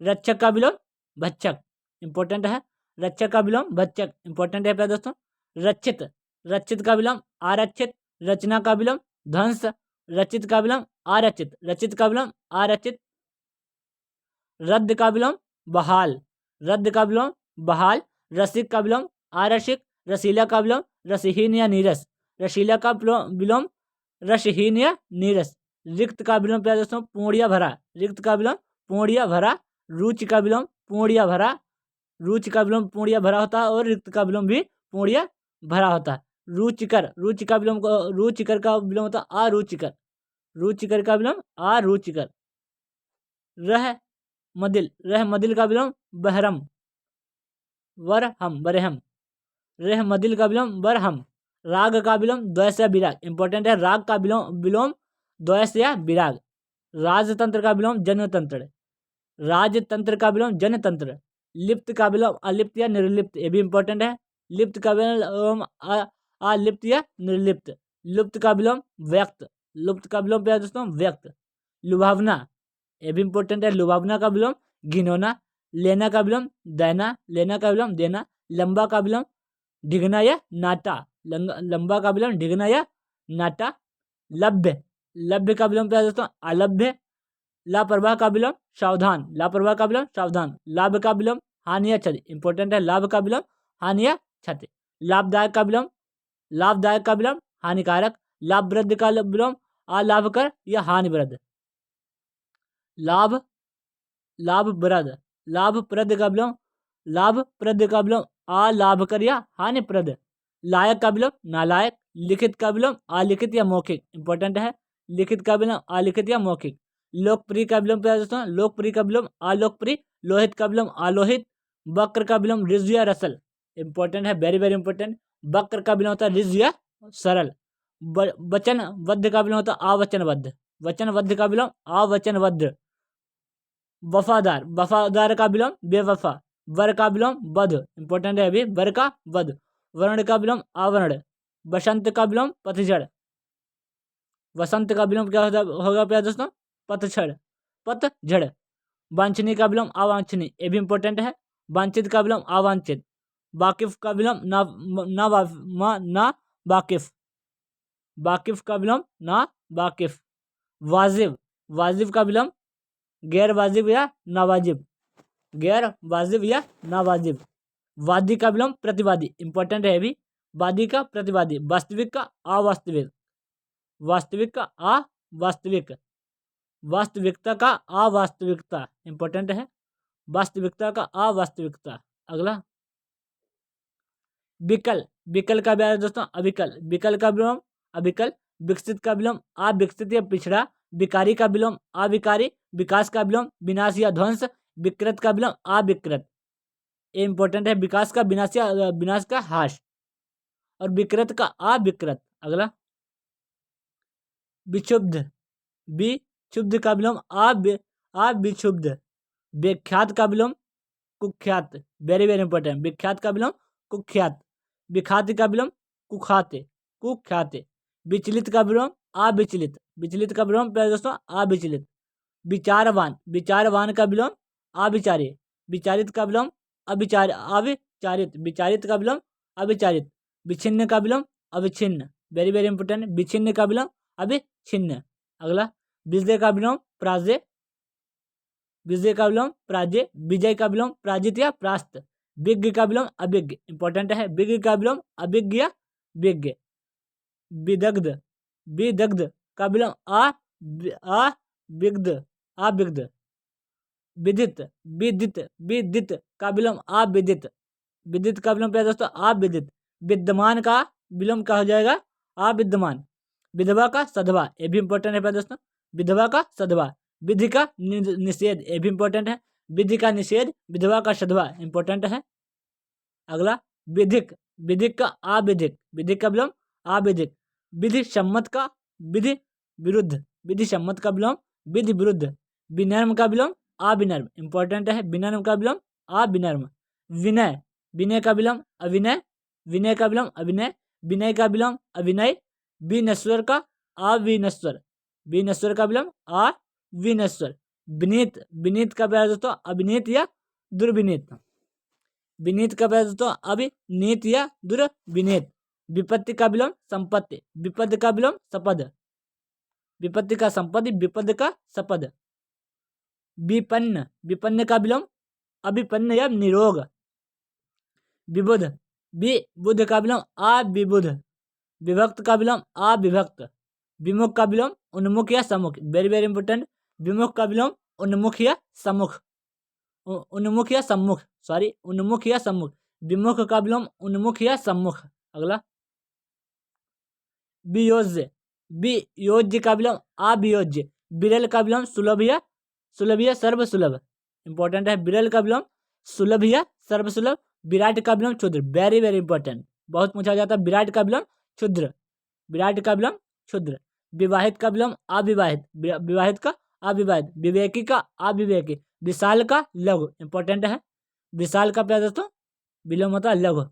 रक्षक का विलोम भक्षक, इंपॉर्टेंट है। रक्षक का विलोम भक्षक, इंपॉर्टेंट है प्यारे दोस्तों। रक्षित, रक्षित का विलोम आरक्षित। रचना का विलोम ध्वंस। रचित का विलोम आरचित, रचित का विलोम आरचित। रद्द का विलोम बहाल, रद्द का विलोम बहाल। रसिक का विलोम आरसिक। रसीला का विलोम रसहीन या नीरस, रसीला का विलोम रसहीन या नीरस। रिक्त का विलोम प्यारे दोस्तों पूर्णिया भरा, रिक्त का विलोम पूर्णिया भरा। रुचि का विलोम पूर्णिया भरा, रुचि का विलोम पूर्णिया भरा होता है और रिक्त का विलोम भी पूर्णिया भरा होता है। रुचिकर, रुचि का विलोम, रुचिकर का विलोम होता है अरुचिकर, रुचिकर का विलोम अरुचिकर। रह मदिल, रह मदिल का विलोम बहरम, वरहम, बरहम। रह मदिल का विलोम बरहम। राग का विलोम द्वैस या विराग, इंपॉर्टेंट है। राग का विलोम द्वैस या विराग। राजतंत्र का विलोम जनतंत्र, राजतंत्र का विलोम जनतंत्र। लिप्त का विलोम अलिप्त या निर्लिप्त, ये भी इंपॉर्टेंट है। लिप्त का विलोम अलिप्त या निर्लिप्त। लुप्त का विलोम व्यक्त, लुप्त का विलोम क्या है दोस्तों? व्यक्त। लुभावना, ये भी इंपॉर्टेंट है। लुभावना का विलोम घिनौना। लेना का विलोम देना, लेना का विलोम देना। लंबा का विलोम ढिगना या नाटा, लंबा का विलोम ढिगना या नाटा। लभ्य, लभ्य का विलोम क्या है दोस्तों? अलभ्य। लापरवाह का विलोम सावधान, लापरवाह का विलोम सावधान। लाभ का विलोम हानि या क्षति, इंपॉर्टेंट है। लाभ का विलोम हानि या क्षति। लाभदायक का विलोम, लाभदायक का विलोम हानिकारक। लाभप्रद का विलोम अलाभकर या हानिप्रद। लाभ, लाभप्रद, लाभप्रद का विलोम लाभप्रद का विलोम अलाभकर या हानिप्रद। लायक का विलोम नालायक। लिखित का विलोम अलिखित या मौखिक, इंपॉर्टेंट है। लिखित का विलोम अलिखित या मौखिक। लोकप्रिय का विलोम क्या है दोस्तों? लोकप्रिय का विलोम अलोकप्रिय। लोहित का विलोम अलोहित। वक्र का विलोम ऋजु या रसल, इंपॉर्टेंट है, वेरी वेरी इंपॉर्टेंट। वक्र का विलोम होता है ऋजु या सरल। वचनबद्ध का विलोम होता है अवचनबद्ध, वचनबद्ध का विलोम अवचनबद्ध। वफादार, वफादार का विलोम बेवफा। वर का विलोम बध, इंपॉर्टेंट है अभी, वर का बध। वर्ण का विलोम आवर्ण। बसंत का विलोम पतझड़, वसंत का विलोम क्या होगा प्यारे दोस्तों? पतझड़, पतझड़। वांछनीय का विलोम अवांछनीय, ये भी इंपॉर्टेंट है। वांछित का विलोम अवांछित। वाकिफ का विलोम ना वाकिफ, वाकिफ का विलोम ना वाकिफ। वाजिब, वाजिब का विलोम गैर वाजिब या नावाजिब, गैर वाजिब या नावाजिब। वादी का विलोम प्रतिवादी, इंपॉर्टेंट है भी। वादी का प्रतिवादी। वास्तविक का अवास्तविक, वास्तविक का अवास्तविक। वास्तविकता का अवास्तविकता, इंपॉर्टेंट है। वास्तविकता का अवास्तविकता। अगला विकल, विकल का व्यास दोस्तों अविकल। विकल का विलोम अविकल। विकसित का विलोम अविकसित या पिछड़ा। विकारी का विलोम अविकारी। विकास का विलोम विनाश या ध्वंस। विकृत का विलोम अविकृत, ये इंपॉर्टेंट है। विकास का विनाश या विनाश का हास, और विकृत का अविकृत। अगला विक्षुब्ध, विक्षुब्ध का विलोम अविक्षुब्ध। विख्यात का विलोम कुख्यात, वेरी वेरी इंपॉर्टेंट। विख्यात का विलोम कुख्यात। विखात का विलोम कुखाते, कुख्याते। विचलित का विलोम अविचलित, विचलित का विलोम प्यारे दोस्तों अविचलित। विचारवान, विचारवान का विलोम अविचार्य। विचारित का विलोम अविचारित। विचारित का विलोम अविचारित। विच्छिन्न का विलोम अविच्छिन्न, वेरी वेरी इंपॉर्टेंट। विच्छिन्न का विलोम अविच्छिन्न। अगला विजय का विलोम पराजय, विजय का विलोम पराजय। विजय का विलोम पराजित या परास्त। विज्ञ का विलोम अभिज्ञ, इंपॉर्टेंट है। विज्ञ का विलोम अभिज्ञ या विज्ञ। विदग्ध, विदग्ध का विलोम अविग्ध अविग्ध। विदित विदित विदित का विलोम अविदित। विदित का विलोम क्या है दोस्तों? अविदित। विद्यमान का विलोम क्या हो जाएगा? अविद्यमान। विधवा का सधवा, ये भी इंपॉर्टेंट है दोस्तों। विधवा का सधवा। विधि का निषेध, ये भी इंपॉर्टेंट है। विधि का निषेध, विधवा का सधवा, इंपॉर्टेंट है। अगला विधिक, विधिक का अविधिक, विधिक का विलोम अविधिक। विधि सम्मत का विधि विरुद्ध, विधि सम्मत का विलोम विधि विरुद्ध। विनम्र का विलोम अविनम्र, इंपॉर्टेंट है। विनम्र का विलोम अविनम्र। विनय, विनय का विलोम अविनय, विनय का विलोम अविनय। विनय का विलोम अविनय। विनश्वर का अविनश्वर, विनश्वर का विलोम अविनश्वर। विनीत, विनीत का क्या है दोस्तों? अविनीत या दुर्विनीत। विनीत का क्या है दोस्तों? अविनीत या दुर्विनीत। विपत्ति का विलोम संपत्ति, विपद का विलोम सपद। विपत्ति का संपत्ति, विपद का सपद। विपन्न, विपन्न का विलोम अविपन्न या निरोग। विबुध, विबुध का विलोम अविबुध। विभक्त का विलोम अविभक्त। विमुख का विलोम उन्मुख या सम्मुख, वेरी वेरी इंपोर्टेंट। विमुख का विलोम उन्मुख या सम्मुख, उन्मुख या सम्मुख, सॉरी, उन्मुख या सम्मुख। विमुख का विलोम उन्मुख या सम्मुख। अगला वियोज्य, वियोज्य का विलोम अवियोज्य। विरल का विलोम सुलभ या सर्वसुलभ, इंपॉर्टेंट है। विरल का विलोम सुलभ या सर्वसुलभ। विराट का विलोम क्षुद्र, वेरी वेरी इंपॉर्टेंट, बहुत पूछा जाता है। विराट का विलोम क्षुद्र, विराट का विलोम क्षुद्र। विवाहित का विलोम अविवाहित, विवाहित का अविवाहित। विवेकी का अविवेकी। विशाल का लघु, इंपॉर्टेंट है। विशाल का क्या दोस्तों? विलोम होता है लघु।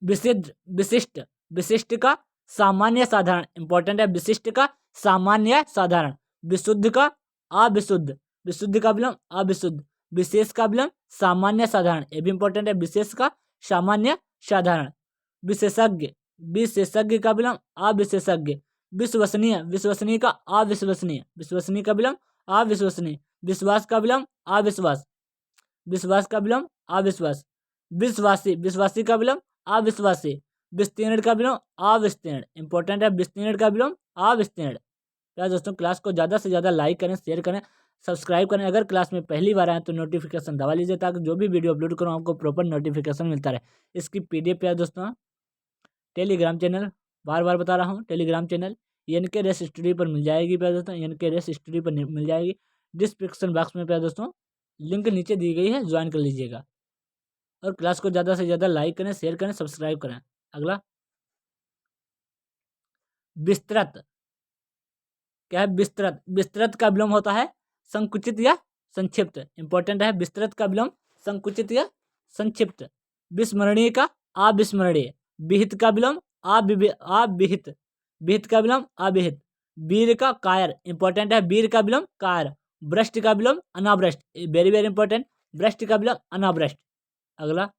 विशिष्ट, विशिष्ट, विशिष्ट का सामान्य साधारण, इंपॉर्टेंट है। विशिष्ट का सामान्य साधारण। विशुद्ध का अविशुद्ध, विशुद्ध का विलोम अविशुद्ध। विशेष का विलोम सामान्य साधारण, ये भी इंपॉर्टेंट है। विशेष का सामान्य साधारण। विशेषज्ञ, विशेषज्ञ का विलोम अविशेषज्ञ। विश्वसनीय, विश्वसनीय का अविश्वसनीय, विश्वसनीय का विलोम अविश्वसनीय। विश्वास का विलोम अविश्वास, विश्वास का विलोम अविश्वास। विश्वासी, विश्वासी का विलोम अविश्वासी। विस्तीर्ण का विलोम अविस्तीर्ण, इंपॉर्टेंट है। विस्तीर्ण का विलोम अविस्तीर्ण। क्या दोस्तों, क्लास को ज़्यादा से ज़्यादा लाइक करें, शेयर करें, सब्सक्राइब करें। अगर क्लास में पहली बार आए तो नोटिफिकेशन दबा लीजिए, ताकि जो भी वीडियो अपलोड करूँ आपको प्रॉपर नोटिफिकेशन मिलता रहे। इसकी PDF है दोस्तों टेलीग्राम चैनल, बार बार बता रहा हूँ, Telegram channel NK race study पर मिल जाएगी। प्यारे दोस्तों NK रेस स्टडी पर मिल जाएगी। डिस्क्रिप्शन बॉक्स में प्यारे दोस्तों लिंक नीचे दी गई है, ज्वाइन कर लीजिएगा। और क्लास को ज़्यादा से ज़्यादा लाइक करें, शेयर करें, सब्सक्राइब करें। अगला विस्तृत, क्या है? विस्तृत, विस्तृत का विलोम होता है संकुचित या संक्षिप्त, इंपॉर्टेंट है। विस्तृत का विलोम संकुचित या संक्षिप्त। विस्मरणीय का अविस्मरणीय। विहित का विलोम अविहित, विहित का विलोम अविहित। वीर का कायर, इंपॉर्टेंट है। वीर का विलोम कायर। भ्रष्ट का विलोम अनाभ्रष्ट, वेरी वेरी इंपॉर्टेंट। भ्रष्ट का विलोम अनाभ्रष्ट। अगला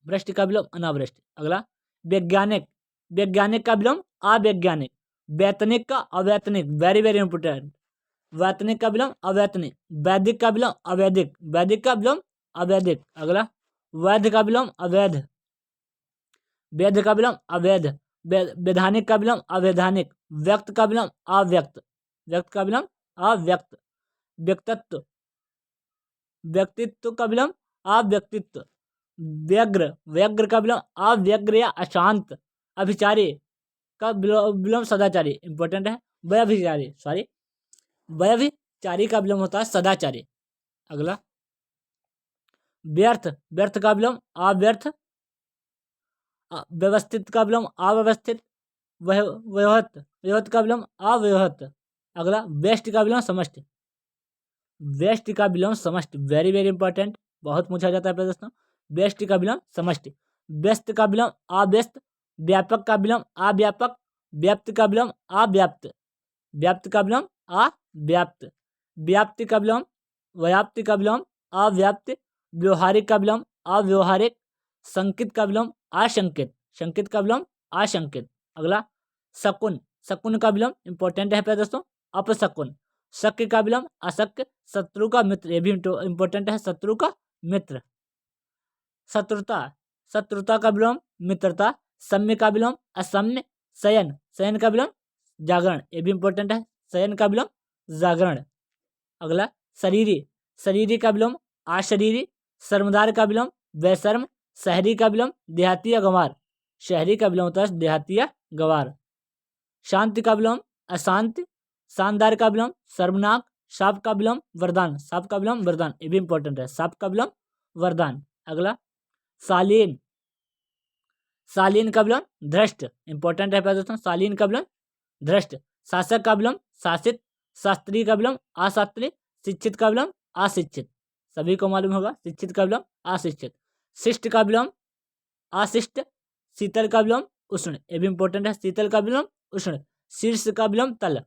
भ्रष्ट का विलोम अनाभ्रष्ट। अगला वैज्ञानिक, वैज्ञानिक का विलोम अवैज्ञानिक। वैतनिक का अवैतनिक, वेरी वेरी इंपॉर्टेंट। वैतनिक का विलोम अवैतनिक। वैदिक का विलोम अवैदिक, वैदिक का विलोम अवैदिक। अगला वैध का विलोम अवैध, वैध का विलोम अवैध। वैधानिक का विलोम अवैधानिक। व्यक्त का विलोम अव्यक्त, व्यक्त का विलोम अव्यक्त। व्यक्तित्व, व्यक्तित्व का विलोम अव्यक्तित्व। व्यग्र, व्यग्र का विलोम अव्यग्र या अशांत। अभिचारी का विलोम सदाचारी, इंपॉर्टेंट है। व्यभिचारी, सॉरी, व्यभिचारी का विलोम होता है सदाचारी। अगला व्यर्थ, व्यर्थ का विलोम अव्यर्थ। व्यवस्थित का विलोम अव्यवस्थित। व्यवहत, व्यवहत का विलोम अव्यवहत। अगला व्यष्ट का विलोम समष्टि, व्यष्टि का विलोम समष्टि, वेरी वेरी इंपॉर्टेंट, बहुत पूछा जाता है दोस्तों। व्यष्टि का विलोम समष्टि। व्यस्त का विलोम अव्यस्त। व्यापक का विलोम अव्यापक। व्याप्त का विलोम अव्याप्त, व्याप्त का विलोम अव्याप्त। व्याप्ति का विलोम व्याप्ति का विलोम अव्याप्त। व्यवहारिक का विलोम अव्यवहारिक। संकित का विलोम आशंकित, शंकित का विलोम आशंकित। अगला शकुन, शकुन का विलोम इंपॉर्टेंट है दोस्तों अपशकुन। शक्य का विलोम अशक्य। शत्रु का मित्र, ये भी इंपॉर्टेंट है, शत्रु का मित्र। शत्रुता, शत्रुता का विलोम मित्रता। सम्य का विलोम असम्य। शयन, शयन का विलोम जागरण, ये भी इंपॉर्टेंट है, शयन का विलोम जागरण। अगला शरीरी, शरीरी का विलोम अशरीरी, शर्मदार का विलोम बेशर्म, शहरी का विलोम देहाती या गंवार, शहरी का विलोम होता है देहाती या गंवार। शांत का विलोम अशांत, शानदार का विलोम शर्मनाक, साप का विलोम वरदान, साप का विलोम वरदान, ये भी इंपॉर्टेंट है, साप का विलोम वरदान। अगला शालीन, शालीन का विलोम धृष्ट, इंपॉर्टेंट है दोस्तों, शालीन का विलोम धृष्ट। शासक का विलोम शासित, शास्त्री का विलोम अशास्त्री, शिक्षित का विलोम अशिक्षित, सभी को मालूम होगा शिक्षित का विलोम अशिक्षित। शिष्ट का विलोम अशिष्ट, शीतल का विलोम उष्ण, ये भी इंपॉर्टेंट है, शीतल का विलोम उष्ण। शीर्ष का विलोम तल,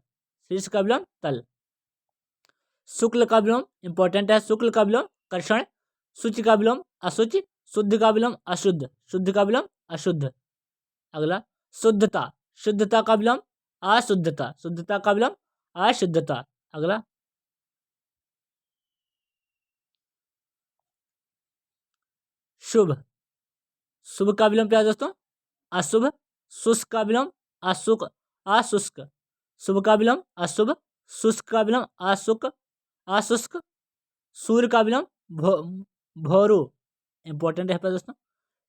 शीर्ष का विलोम तल। शुक्ल का विलोम इंपॉर्टेंट है, शुक्ल का विलोम कर्षण, शुचि का विलोम अशुचि, शुद्ध का विलोम अशुद्ध, शुद्ध का विलोम अशुद्ध। अगला शुद्धता, शुद्धता का विलोम अशुद्धता, शुद्धता का विलोम अशुद्धता। अगला शुभ, शुभ का विलोम क्या है दोस्तों अशुभ, शुष्क का विलोम अशुक अशुष्क, शुभ का विलोम अशुभ, शुष्क का विलोम अशुक अशुष्क। सूर्य का विलोम भोरु, इंपॉर्टेंट है दोस्तों,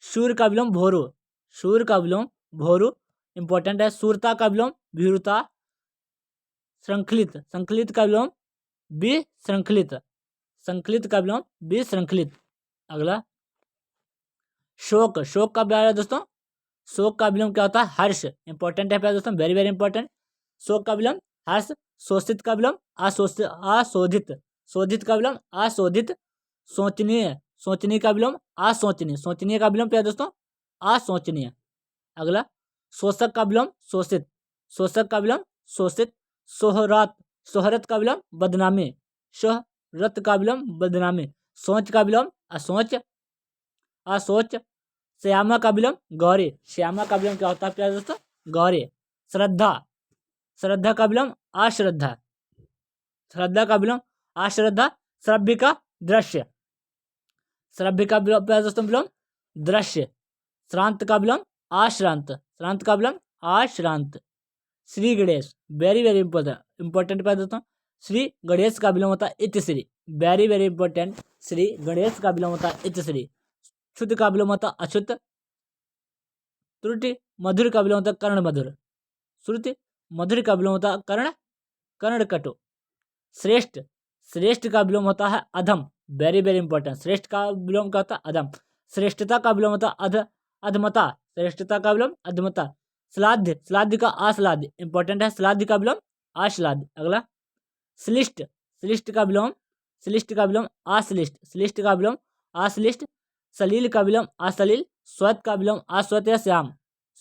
सूर्य का विलोम भोरु, सूर्य का विलोम भोरु इंपॉर्टेंट है। सूरता का विलोम भीरुता, श्रृंखलित, संकलित का विलोम विश्रृंखलित, संकलित का विलोम विश्रृंखलित। अगला शोक, शोक का क्या है दोस्तों, शोक का विलोम क्या होता है हर्ष, इंपॉर्टेंट है दोस्तों, वेरी वेरी इंपॉर्टेंट। शोक का विलोम हर्ष। शोषित का विलोम अशोषित अशोधित, शोधित का विलोम अशोधित। सोचनीय, सोचनीय का विलोम असोचनीय, सोचनीय का विलोम क्या है दोस्तों असोचनीय। अगला शोषक का विलोम शोषित, शोषक का विलोम शोषित। शोहरत, शोहरत का विलोम बदनामी, शोहरत का विलोम बदनामी। सोच का विलोम असोच असोच। श्यामा का विलोम गौरी, श्यामा का विलोम क्या होता है प्यारे दोस्तों गौरी। श्रद्धा, श्रद्धा का विलोम अश्रद्धा, श्रद्धा का विलोम अश्रद्धा। श्रव्य का दृश्य, श्रव्य का विलोम प्यारे दोस्तों विलोम दृश्य। श्रांत का विलोम अश्रांत, श्रांत का विलोम अश्रांत। Shri Ganesh, very very important प्यारे दोस्तों, श्री गणेश का विलोम होता है इतिश्री, very very important. Shri Ganesh का विलोम होता है इतिश्री। शुद्ध का विलोम होता है अशुद्ध। त्रुटि मधुर का विलोम होता है कर्ण मधुर। श्रुति मधुर का विलोम होता है कर्ण कर्ण कटु। श्रेष्ठ, श्रेष्ठ का विलोम होता है अधम, वेरी वेरी इंपॉर्टेंट। श्रेष्ठ का विलोम क्या होता है अधम। श्रेष्ठता का विलोम होता है अधमता, श्रेष्ठता का विलोम अधमता। श्लाघ्य, श्लाघ्य का अश्लाघ्य, इंपॉर्टेंट है। श्लाघ्य का विलोम अश्लाघ्य। अगला श्लिष्ट, श्लिष्ट का विलोम श्लिष्ट का विलोम अश्लिष्ट, श्लिष्ट का विलोम अश्लिष्ट। सलील का विलोम असलील। श्वेत का विलोम अश्वेत या श्याम,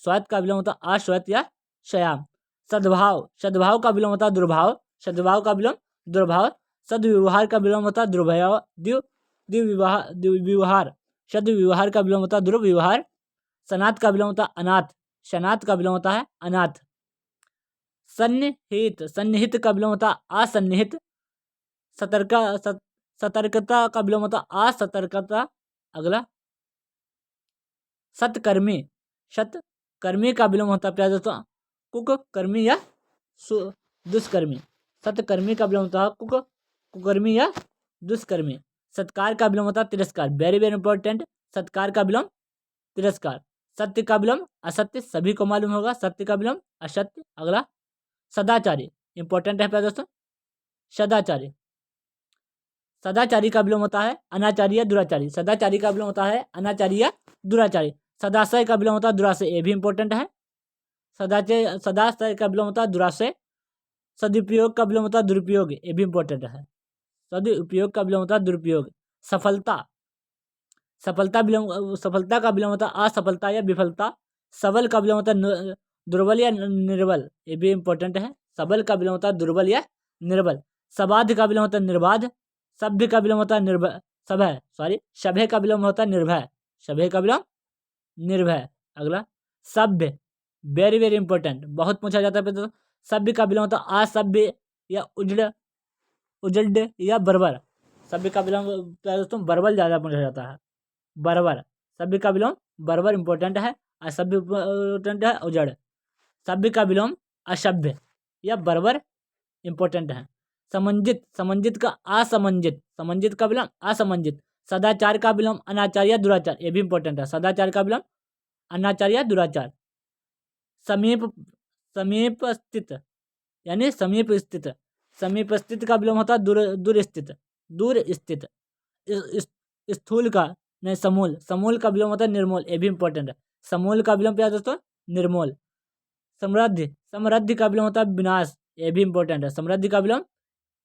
श्वेत का विलोम होता है अश्वेत या श्याम। सद्भाव, सद्भाव का विलोम होता है दुर्भाव, सद्भाव का विलोम दुर्भाव। सद्व्यवहार का विलोम होता है दुर्भव द्विव्यवहार, सद्व्यवहार का विलोम होता है दुर्व्यवहार। सनात का विलोम होता है अनाथ, सनात का विलोम होता है अनाथ। सन्निहित, सन्निहित का विलोम होता है असन्निहित। सतर्कता का विलोम होता है असतर्कता। अगला सतकर्मी, सतकर्मी का विलोम होता है प्यारे दोस्तों कुकर्मी या दुष्कर्मी। सतकर्मी का विलोम होता है कुकर्मी या दुष्कर्मी। सत्कार का विलोम होता है तिरस्कार, वेरी वेरी इंपॉर्टेंट। सत्कार का विलोम तिरस्कार। सत्य का विलोम असत्य, सभी को मालूम होगा सत्य का विलोम असत्य। अगला सदाचारी, इंपॉर्टेंट है प्यारे दोस्तों सदाचारी। सदाचारी का विलोम होता है अनाचारी या दुराचारी, सदाचारी का विलोम होता है अनाचारी या दुराचारी। सदाशय का विलोम होता है दुराशय, ये भी इंपॉर्टेंट है। सदाशय का विलोम होता है दुराशय। सदुपयोग का विलोम होता है दुरुपयोग, ये भी इंपॉर्टेंट है। सदुपयोग का विलोम होता है दुरुपयोग। सफलता, सफलता का विलोम होता है असफलता या विफलता। सबल का विलोम होता है दुर्बल या निर्बल, ये भी इंपॉर्टेंट है। सबल का विलोम होता है दुर्बल या निर्बल। सबाध का विलोम होता है निर्बाध। सभ्य का विलोम होता है निर्भय, सभ्य का विलोम होता है निर्भय, सभ्य का विलोम निर्भय। अगला सभ्य, वेरी वेरी इंपॉर्टेंट, बहुत पूछा जाता है तो सभ्य का विलोम होता है असभ्य या उजड़ या बर्बर। सभ्य का विलोम दोस्तों बर्बर ज़्यादा पूछा जाता है, बर्बर। सभ्य का विलोम बर्बर इंपॉर्टेंट है, असभ्य इंपॉर्टेंट है उजड़। सभ्य का विलोम असभ्य, यह बराबर इंपॉर्टेंट है। समंजित, समंजित का असमंजित, समंजित का विलोम असमंजित। सदाचार का विलोम अनाचार या दुराचार, ये भी इंपॉर्टेंट है। सदाचार का विलोम अनाचार या दुराचार। समीप, समीप स्थित यानी समीप स्थित, समीप स्थित का विलोम होता है दूर, दूर स्थित, दूर स्थित। स्थूल का नहीं समूल, समूल का विलोम होता है निर्मूल, ये भी इंपॉर्टेंट है। समूल का विलोम क्या है दोस्तों? निर्मूल। समृद्धि, समृद्धि का विलोम होता है विनाश, ये भी इंपॉर्टेंट है। समृद्धि का विलोम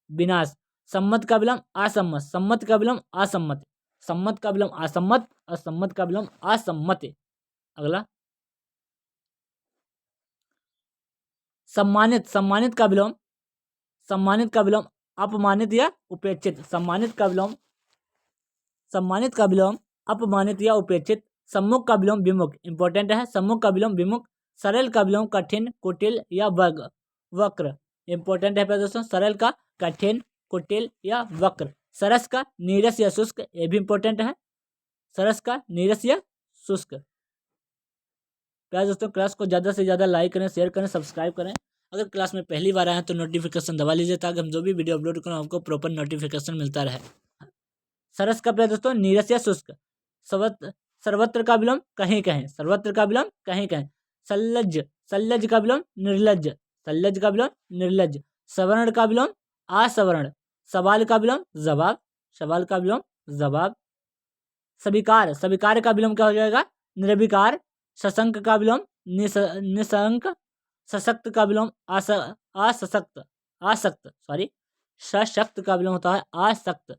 विनाश। सम्मत का विलोम असम्मत, सम्मत का विलोम असम्मत, सम्मत का विलोम असम्मत, असम्मत का विलोम असम्मत। अगला सम्मानित, सम्मानित का विलोम, सम्मानित का विलोम अपमानित या उपेक्षित, सम्मानित का विलोम, सम्मानित का विलोम अपमानित या उपेक्षित। सम्मुख का विलोम विमुख, इंपॉर्टेंट है। सम्मुख का विलोम विमुख। सरल का विलोम कठिन, कुटिल या वक्र, इंपॉर्टेंट है दोस्तों। सरल का कठिन, कुटिल या वक्र। सरस का नीरस या शुष्क, ये भी इंपॉर्टेंट है। सरस का नीरस या शुष्क। प्यार दोस्तों, क्लास को ज़्यादा से ज़्यादा लाइक करें, शेयर करें, सब्सक्राइब करें। अगर क्लास में पहली बार आए हैं तो नोटिफिकेशन दबा लीजिए ताकि हम जो भी वीडियो अपलोड करें आपको प्रॉपर नोटिफिकेशन मिलता रहे। सरस का प्यार दोस्तों नीरस या शुष्क। सर्वत्र का विलोम कहीं कहीं, सर्वत्र का विलोम कहीं कहीं। सल्लज, सल्लज का विलोम निर्लज, सल्लज का विलोम निर्लज। सवर्ण का विलोम असवर्ण। सवाल का विलोम जवाब, सवाल का विलोम जवाब। सविकार, सविकार का विलोम क्या हो जाएगा? निर्विकार। सशंक का विलोम निशंक। सशक्त का विलोम असशक्त, आसक्त सॉरी, सशक्त का विलोम होता है आसक्त।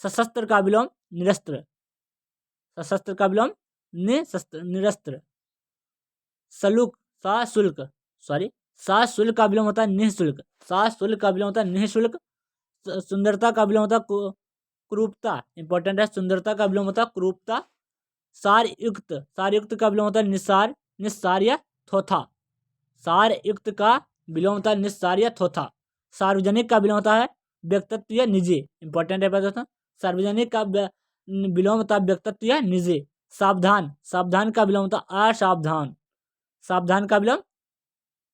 सशस्त्र का विलोम निरस्त्र, सशस्त्र का विलोम निरस्त्र। सलुक, साशुल्क सॉरी, साशुल्क का विलोम होता है निःशुल्क, साशुल्क का विलोम होता है निःशुल्क। सुंदरता का विलोम होता है क्रूपता, इंपॉर्टेंट है। सुंदरता का विलोम होता है क्रूपता। सारयुक्त, सारयुक्त का विलोम होता है निस्सार, निस्सार या थोथा। सारयुक्त का विलोम होता है निस्सार या थोथा। सार्वजनिक का विलोम होता है व्यक्तित्व या निजी, इंपॉर्टेंट है दोस्तों। सार्वजनिक का विलोम होता है व्यक्तित्व या निजी। सावधान, सावधान का विलोम होता है असावधान, सावधान का विलोम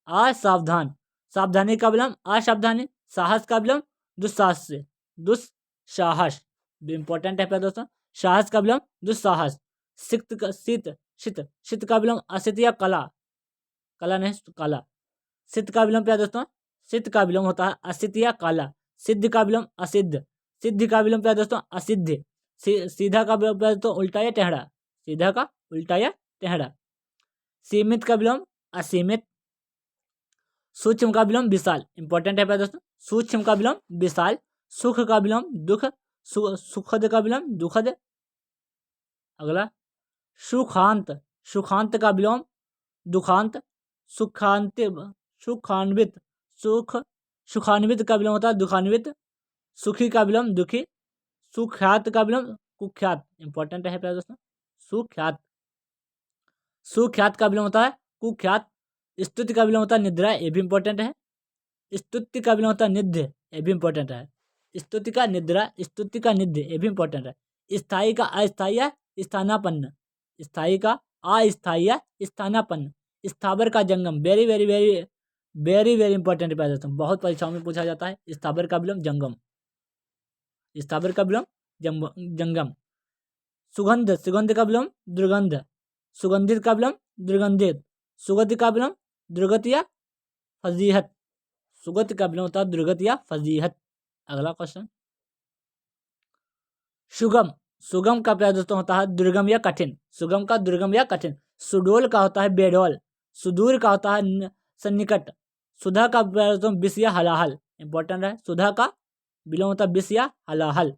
असावधान। सावधानी का विलोम असावधानी। साहस का विलोम दुस्साहस से, दुस्साहस, इंपॉर्टेंट है दोस्तों। साहस का विलोम दुस्साहस। सिक्त का शीत, शीत, शीत का विलोम असित या कला, कला नहीं काला। सिद्ध का विलोम क्या दोस्तों? सिद्ध का विलोम होता है असित या काला। सिद्ध का विलोम असिद्ध। सिद्ध का विलोम क्या दोस्तों? असिद्ध। सीधा का विलोम क्या दोस्तों? उल्टा या टेढ़ा, सीधा का उल्टा या टेढ़ा। सीमित का विलोम असीमित। सूक्ष्म का विलोम विशाल, इंपॉर्टेंट है दोस्तों। सूक्ष्म का विलोम विशाल। सुख का विलोम दुख, सुखद का विलोम दुखद। अगला सुखांत, सुखांत का विलोम दुखांत। सुखांत, सुखान्वित, सुख, सुखान्वित का विलोम होता है दुखान्वित। सुखी का विलोम दुखी। सुख्यात का विलोम कुख्यात, इंपॉर्टेंट है प्यारे दोस्तों। सुख्यात, सुख्यात का विलोम होता है कुख्यात। स्तुति का विलोम होता है निद्रा, ये भी इंपॉर्टेंट है। स्तुति का विलोम होता है निध्य, ये भी इंपॉर्टेंट है। स्तुति का निद्रा, स्तुति का निध्य, ये भी इंपॉर्टेंट है। स्थायी का अस्थायी स्थानापन्न, स्थायी का अस्थायी स्थानापन्न। स्थावर का जंगम, very very very very very important प्यारे दोस्तों, बहुत परीक्षाओं में पूछा जाता है। स्थावर का विलोम जंगम, स्थावर का विलोम जंगम। सुगंध, सुगंध का विलोम दुर्गंध। सुगंधित का विलोम दुर्गंधित। सुगंध का विलोम दुर्गत या फजीहत। सुगंध का विलोम होता है दुर्गत या फजीहत। अगला क्वेश्चन सुगम, सुगम का प्यार दोस्तों होता है दुर्गम या कठिन। सुगम का दुर्गम या कठिन। सुडोल का होता है बेडोल। सुदूर का होता है सन्निकट। सुधा का प्यार दोस्तों विष या हलाहल, इंपॉर्टेंट है। सुधा का विलोम होता है विष या हलाहल।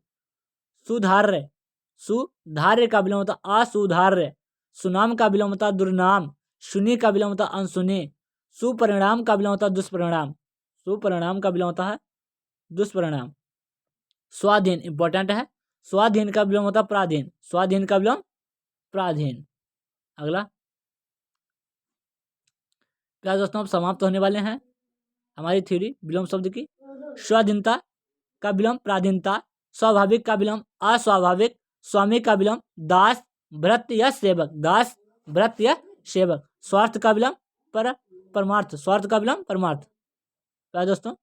सुधार्य, सुधार्य का विलोम होता है असुधार्य। सुनाम का विलोम होता है दुर्नाम। सुनी का विलोम होता है अनसुनी। सुपरिणाम का विलोम होता है दुष्परिणाम। सुपरिणाम का विलोम होता है दुष्परिणाम। स्वाधीन, इंपॉर्टेंट है। स्वाधीन का विलोम होता है पराधीन। स्वाधीन का विलोम पराधीन। अगला क्या दोस्तों, अब समाप्त होने वाले हैं हमारी थ्योरी विलोम शब्द की। स्वाधीनता का विलोम पराधीनता। स्वाभाविक का विलोम अस्वाभाविक। स्वामी का विलोम दास, भृत्य या सेवक, दास, भृत्य या सेवक। स्वार्थ का विलोम पर परमार्थ, स्वार्थ का विलोम परमार्थ। क्या दोस्तों,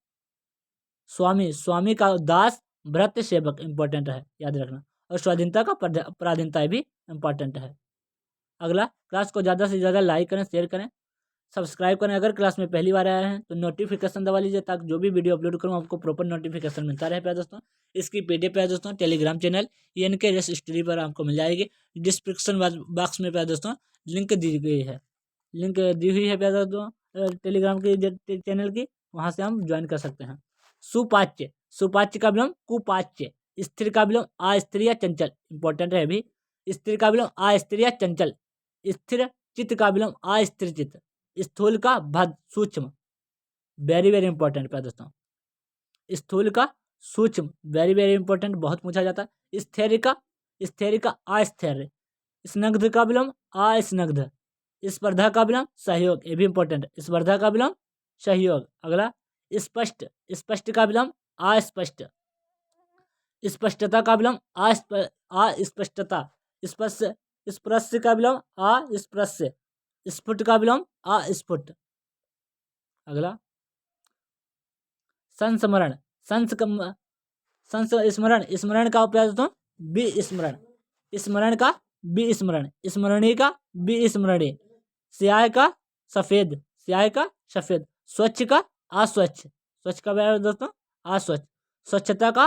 स्वामी, स्वामी का दास, भृत्य सेवक इंपॉर्टेंट है, याद रखना। और स्वाधीनता का पराधीनता भी इंपॉर्टेंट है। अगला, क्लास को ज़्यादा से ज़्यादा लाइक करें, शेयर करें, सब्सक्राइब करें। अगर क्लास में पहली बार आए हैं तो नोटिफिकेशन दबा लीजिए, ताकि जो भी वीडियो अपलोड करूँ आपको प्रॉपर नोटिफिकेशन मिलता रहे प्यारे दोस्तों। इसकी पीडीएफ प्यारे दोस्तों Telegram channel ENK race study पर आपको मिल जाएगी। डिस्क्रिप्शन बॉक्स में प्यारे दोस्तों लिंक दी गई है, लिंक दी हुई है प्यारे दोस्तों टेलीग्राम की चैनल की, वहाँ से हम ज्वाइन कर सकते हैं। सुपाच्य, सुपाच्य का विलोम कुपाच्य। स्थिर का विलोम अस्थिर या चंचल, इंपॉर्टेंट है अभी। स्थिर का विलोम अस्थिर या चंचल। स्थिर चित्त का विलोम अस्थिर चित्त। स्थूल का भद्र सूक्ष्म, वेरी वेरी इंपॉर्टेंट प्यारे दोस्तों। स्थूल का सूक्ष्म, वेरी वेरी इंपॉर्टेंट, बहुत पूछा जाता है। स्थैर्य का अस्थिर। स्नग्ध का विलोम अस्नग्ध। स्पर्धा का विलोम सहयोग, ये भी इंपॉर्टेंट है। स्पर्धा का विलोम सहयोग। अगला, स्पष्ट, स्पष्ट का विलोम अस्पष्ट। स्पष्टता का विलोम अस्पष्टता। स्पर्श, स्पर्श का विलोम अस्पर्श। स्फुट का विलोम अस्फुट। अगला, संस्मरण, संस्मरण, स्मरण का उपयोग दोस्तों विस्मरण। स्मरण का विस्मरण। स्मरणीय का विस्मरणीय। स्याह का सफेद, स्याह का सफेद। स्वच्छ का अस्वच्छ, स्वच्छ का उपयोग दोस्तों अस्वच्छ। स्वच्छता का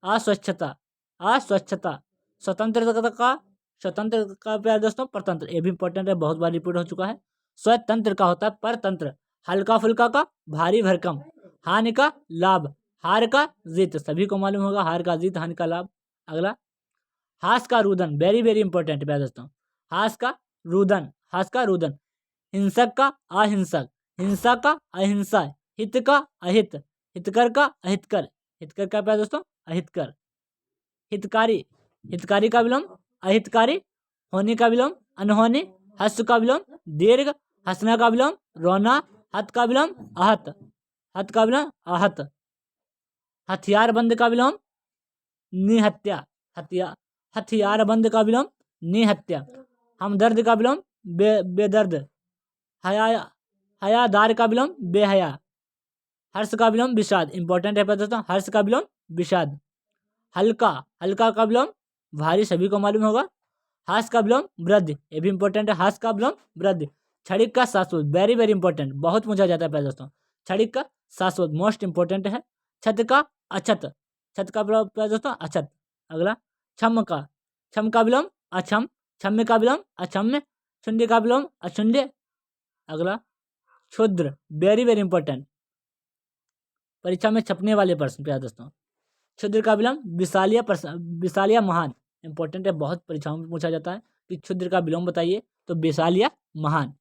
अस्वच्छता, अस्वच्छता। स्वतंत्रता का, स्वतंत्र का प्यार दोस्तों परतंत्र, ये भी इंपॉर्टेंट है, बहुत बार रिपीट हो चुका है। स्वतंत्र का होता है परतंत्र। हल्का फुल्का का भारी भरकम। हानि का लाभ, हार का जीत, सभी को मालूम होगा हार का जीत, हानि का लाभ। अगला, हास का रुदन, वेरी वेरी इंपॉर्टेंट प्यार दोस्तों। हास का रुदन, हास का रुदन। हिंसक का अहिंसक। हिंसा का अहिंसा। हित का अहित। हितकर का अहितकर। हितकर का प्यार दोस्तों अहितकर। हितकारी, हितकारी का विलोम अहितकारी। होने का विलोम अनहोनी। हस्त का विलोम दीर्घ। हंसना का विलोम रोना। हत का विलोम आहत। हत का विलोम आहत। हथियार बंद का विलोम निहत्या। हथियार बंद का विलोम निहत्या। हमदर्द का विलोम बेदर्द। हयादार का विलोम बेहया। हर्ष का विलोम विषाद, इंपॉर्टेंट है दोस्तों, हर्ष का विलोम विषाद। हल्का, हल्का का विलोम भारी, सभी को मालूम होगा। हास का विलोम वृद्ध, ये भी इंपॉर्टेंट है, हास का विलोम वृद्ध। क्षणिक का शाश्वत, वेरी वेरी इंपॉर्टेंट, बहुत पूछा जाता है पहले दोस्तों। क्षणिक का शाश्वत मोस्ट इंपॉर्टेंट है। छत का अछत, छत का विलोम दोस्तों अछत। अगला, क्षम का, क्षम का विलोम अक्षम। क्षम्य का विलोम अक्षम्य। शून्य का विलोम अशून्य। अगला, क्षुद्र, वेरी वेरी इंपॉर्टेंट, परीक्षा में छपने वाले प्रश्न प्यार दोस्तों। क्षुद्र का विलोम विशालिया, विशालिया महान, इंपॉर्टेंट है, बहुत परीक्षाओं में पूछा जाता है कि क्षुद्र का विलोम बताइए, तो विशालिया महान।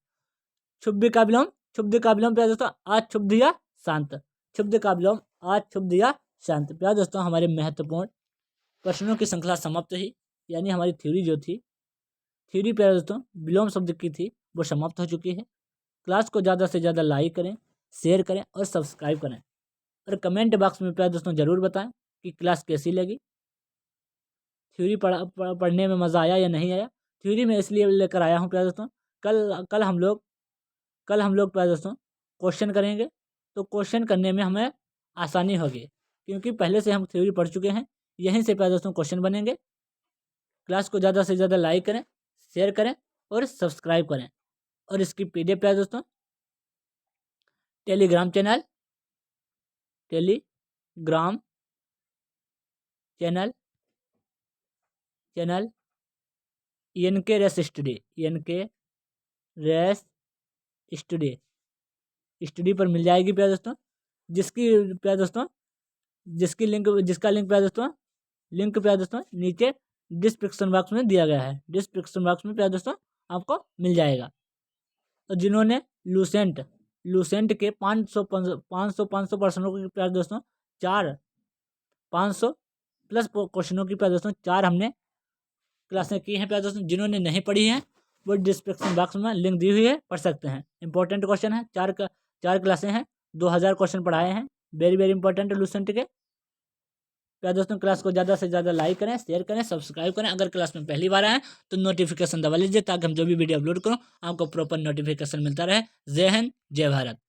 क्षुब्ध का विलोम, क्षुब्ध का विलोम प्यार दोस्तों अक्षुब्ध या शांत। क्षुब्ध का विलोम अक्षुब्ध या शांत। प्यार दोस्तों, हमारे महत्वपूर्ण प्रश्नों की श्रृंखला समाप्त हुई, यानी हमारी थ्योरी जो थी, थ्योरी प्यार दोस्तों विलोम शब्द की थी, वो समाप्त हो चुकी है। क्लास को ज़्यादा से ज़्यादा लाइक करें, शेयर करें और सब्सक्राइब करें, और कमेंट बॉक्स में प्यार दोस्तों ज़रूर बताएं कि क्लास कैसी लगी, थ्योरी पढ़ने में मज़ा आया या नहीं आया। थ्योरी में इसलिए लेकर आया हूँ प्यार दोस्तों, कल हम लोग प्यार दोस्तों क्वेश्चन करेंगे, तो क्वेश्चन करने में हमें आसानी होगी, क्योंकि पहले से हम थ्योरी पढ़ चुके हैं। यहीं से प्यार दोस्तों क्वेश्चन बनेंगे। क्लास को ज़्यादा से ज़्यादा लाइक करें, शेयर करें और सब्सक्राइब करें। और इसकी पीडीएफ प्यार दोस्तों Telegram channel ENK race study, ENK race study पर मिल जाएगी प्यार दोस्तों, जिसका लिंक प्यार दोस्तों नीचे डिस्क्रिप्शन बॉक्स में दिया गया है। डिस्क्रिप्शन बॉक्स में प्यार दोस्तों आपको मिल जाएगा। और जिन्होंने लूसेंट के 500 प्रश्नों की प्यार दोस्तों 500 प्लस क्वेश्चनों की प्यार दोस्तों 4 हमने क्लासें की हैं प्यार दोस्तों। जिन्होंने नहीं पढ़ी हैं वो डिस्क्रिप्शन बॉक्स में लिंक दी हुई है, पढ़ सकते हैं। इंपॉर्टेंट क्वेश्चन है, 4 क्लासें हैं, 2000 क्वेश्चन पढ़ाए हैं, वेरी वेरी इंपॉर्टेंट लूसेंट के प्यारे दोस्तों क्लास को ज़्यादा से ज़्यादा लाइक करें, शेयर करें, सब्सक्राइब करें। अगर क्लास में पहली बार आए तो नोटिफिकेशन दबा लीजिए ताकि हम जो भी वीडियो अपलोड करूँ आपको प्रॉपर नोटिफिकेशन मिलता रहे। जय हिंद, जय भारत।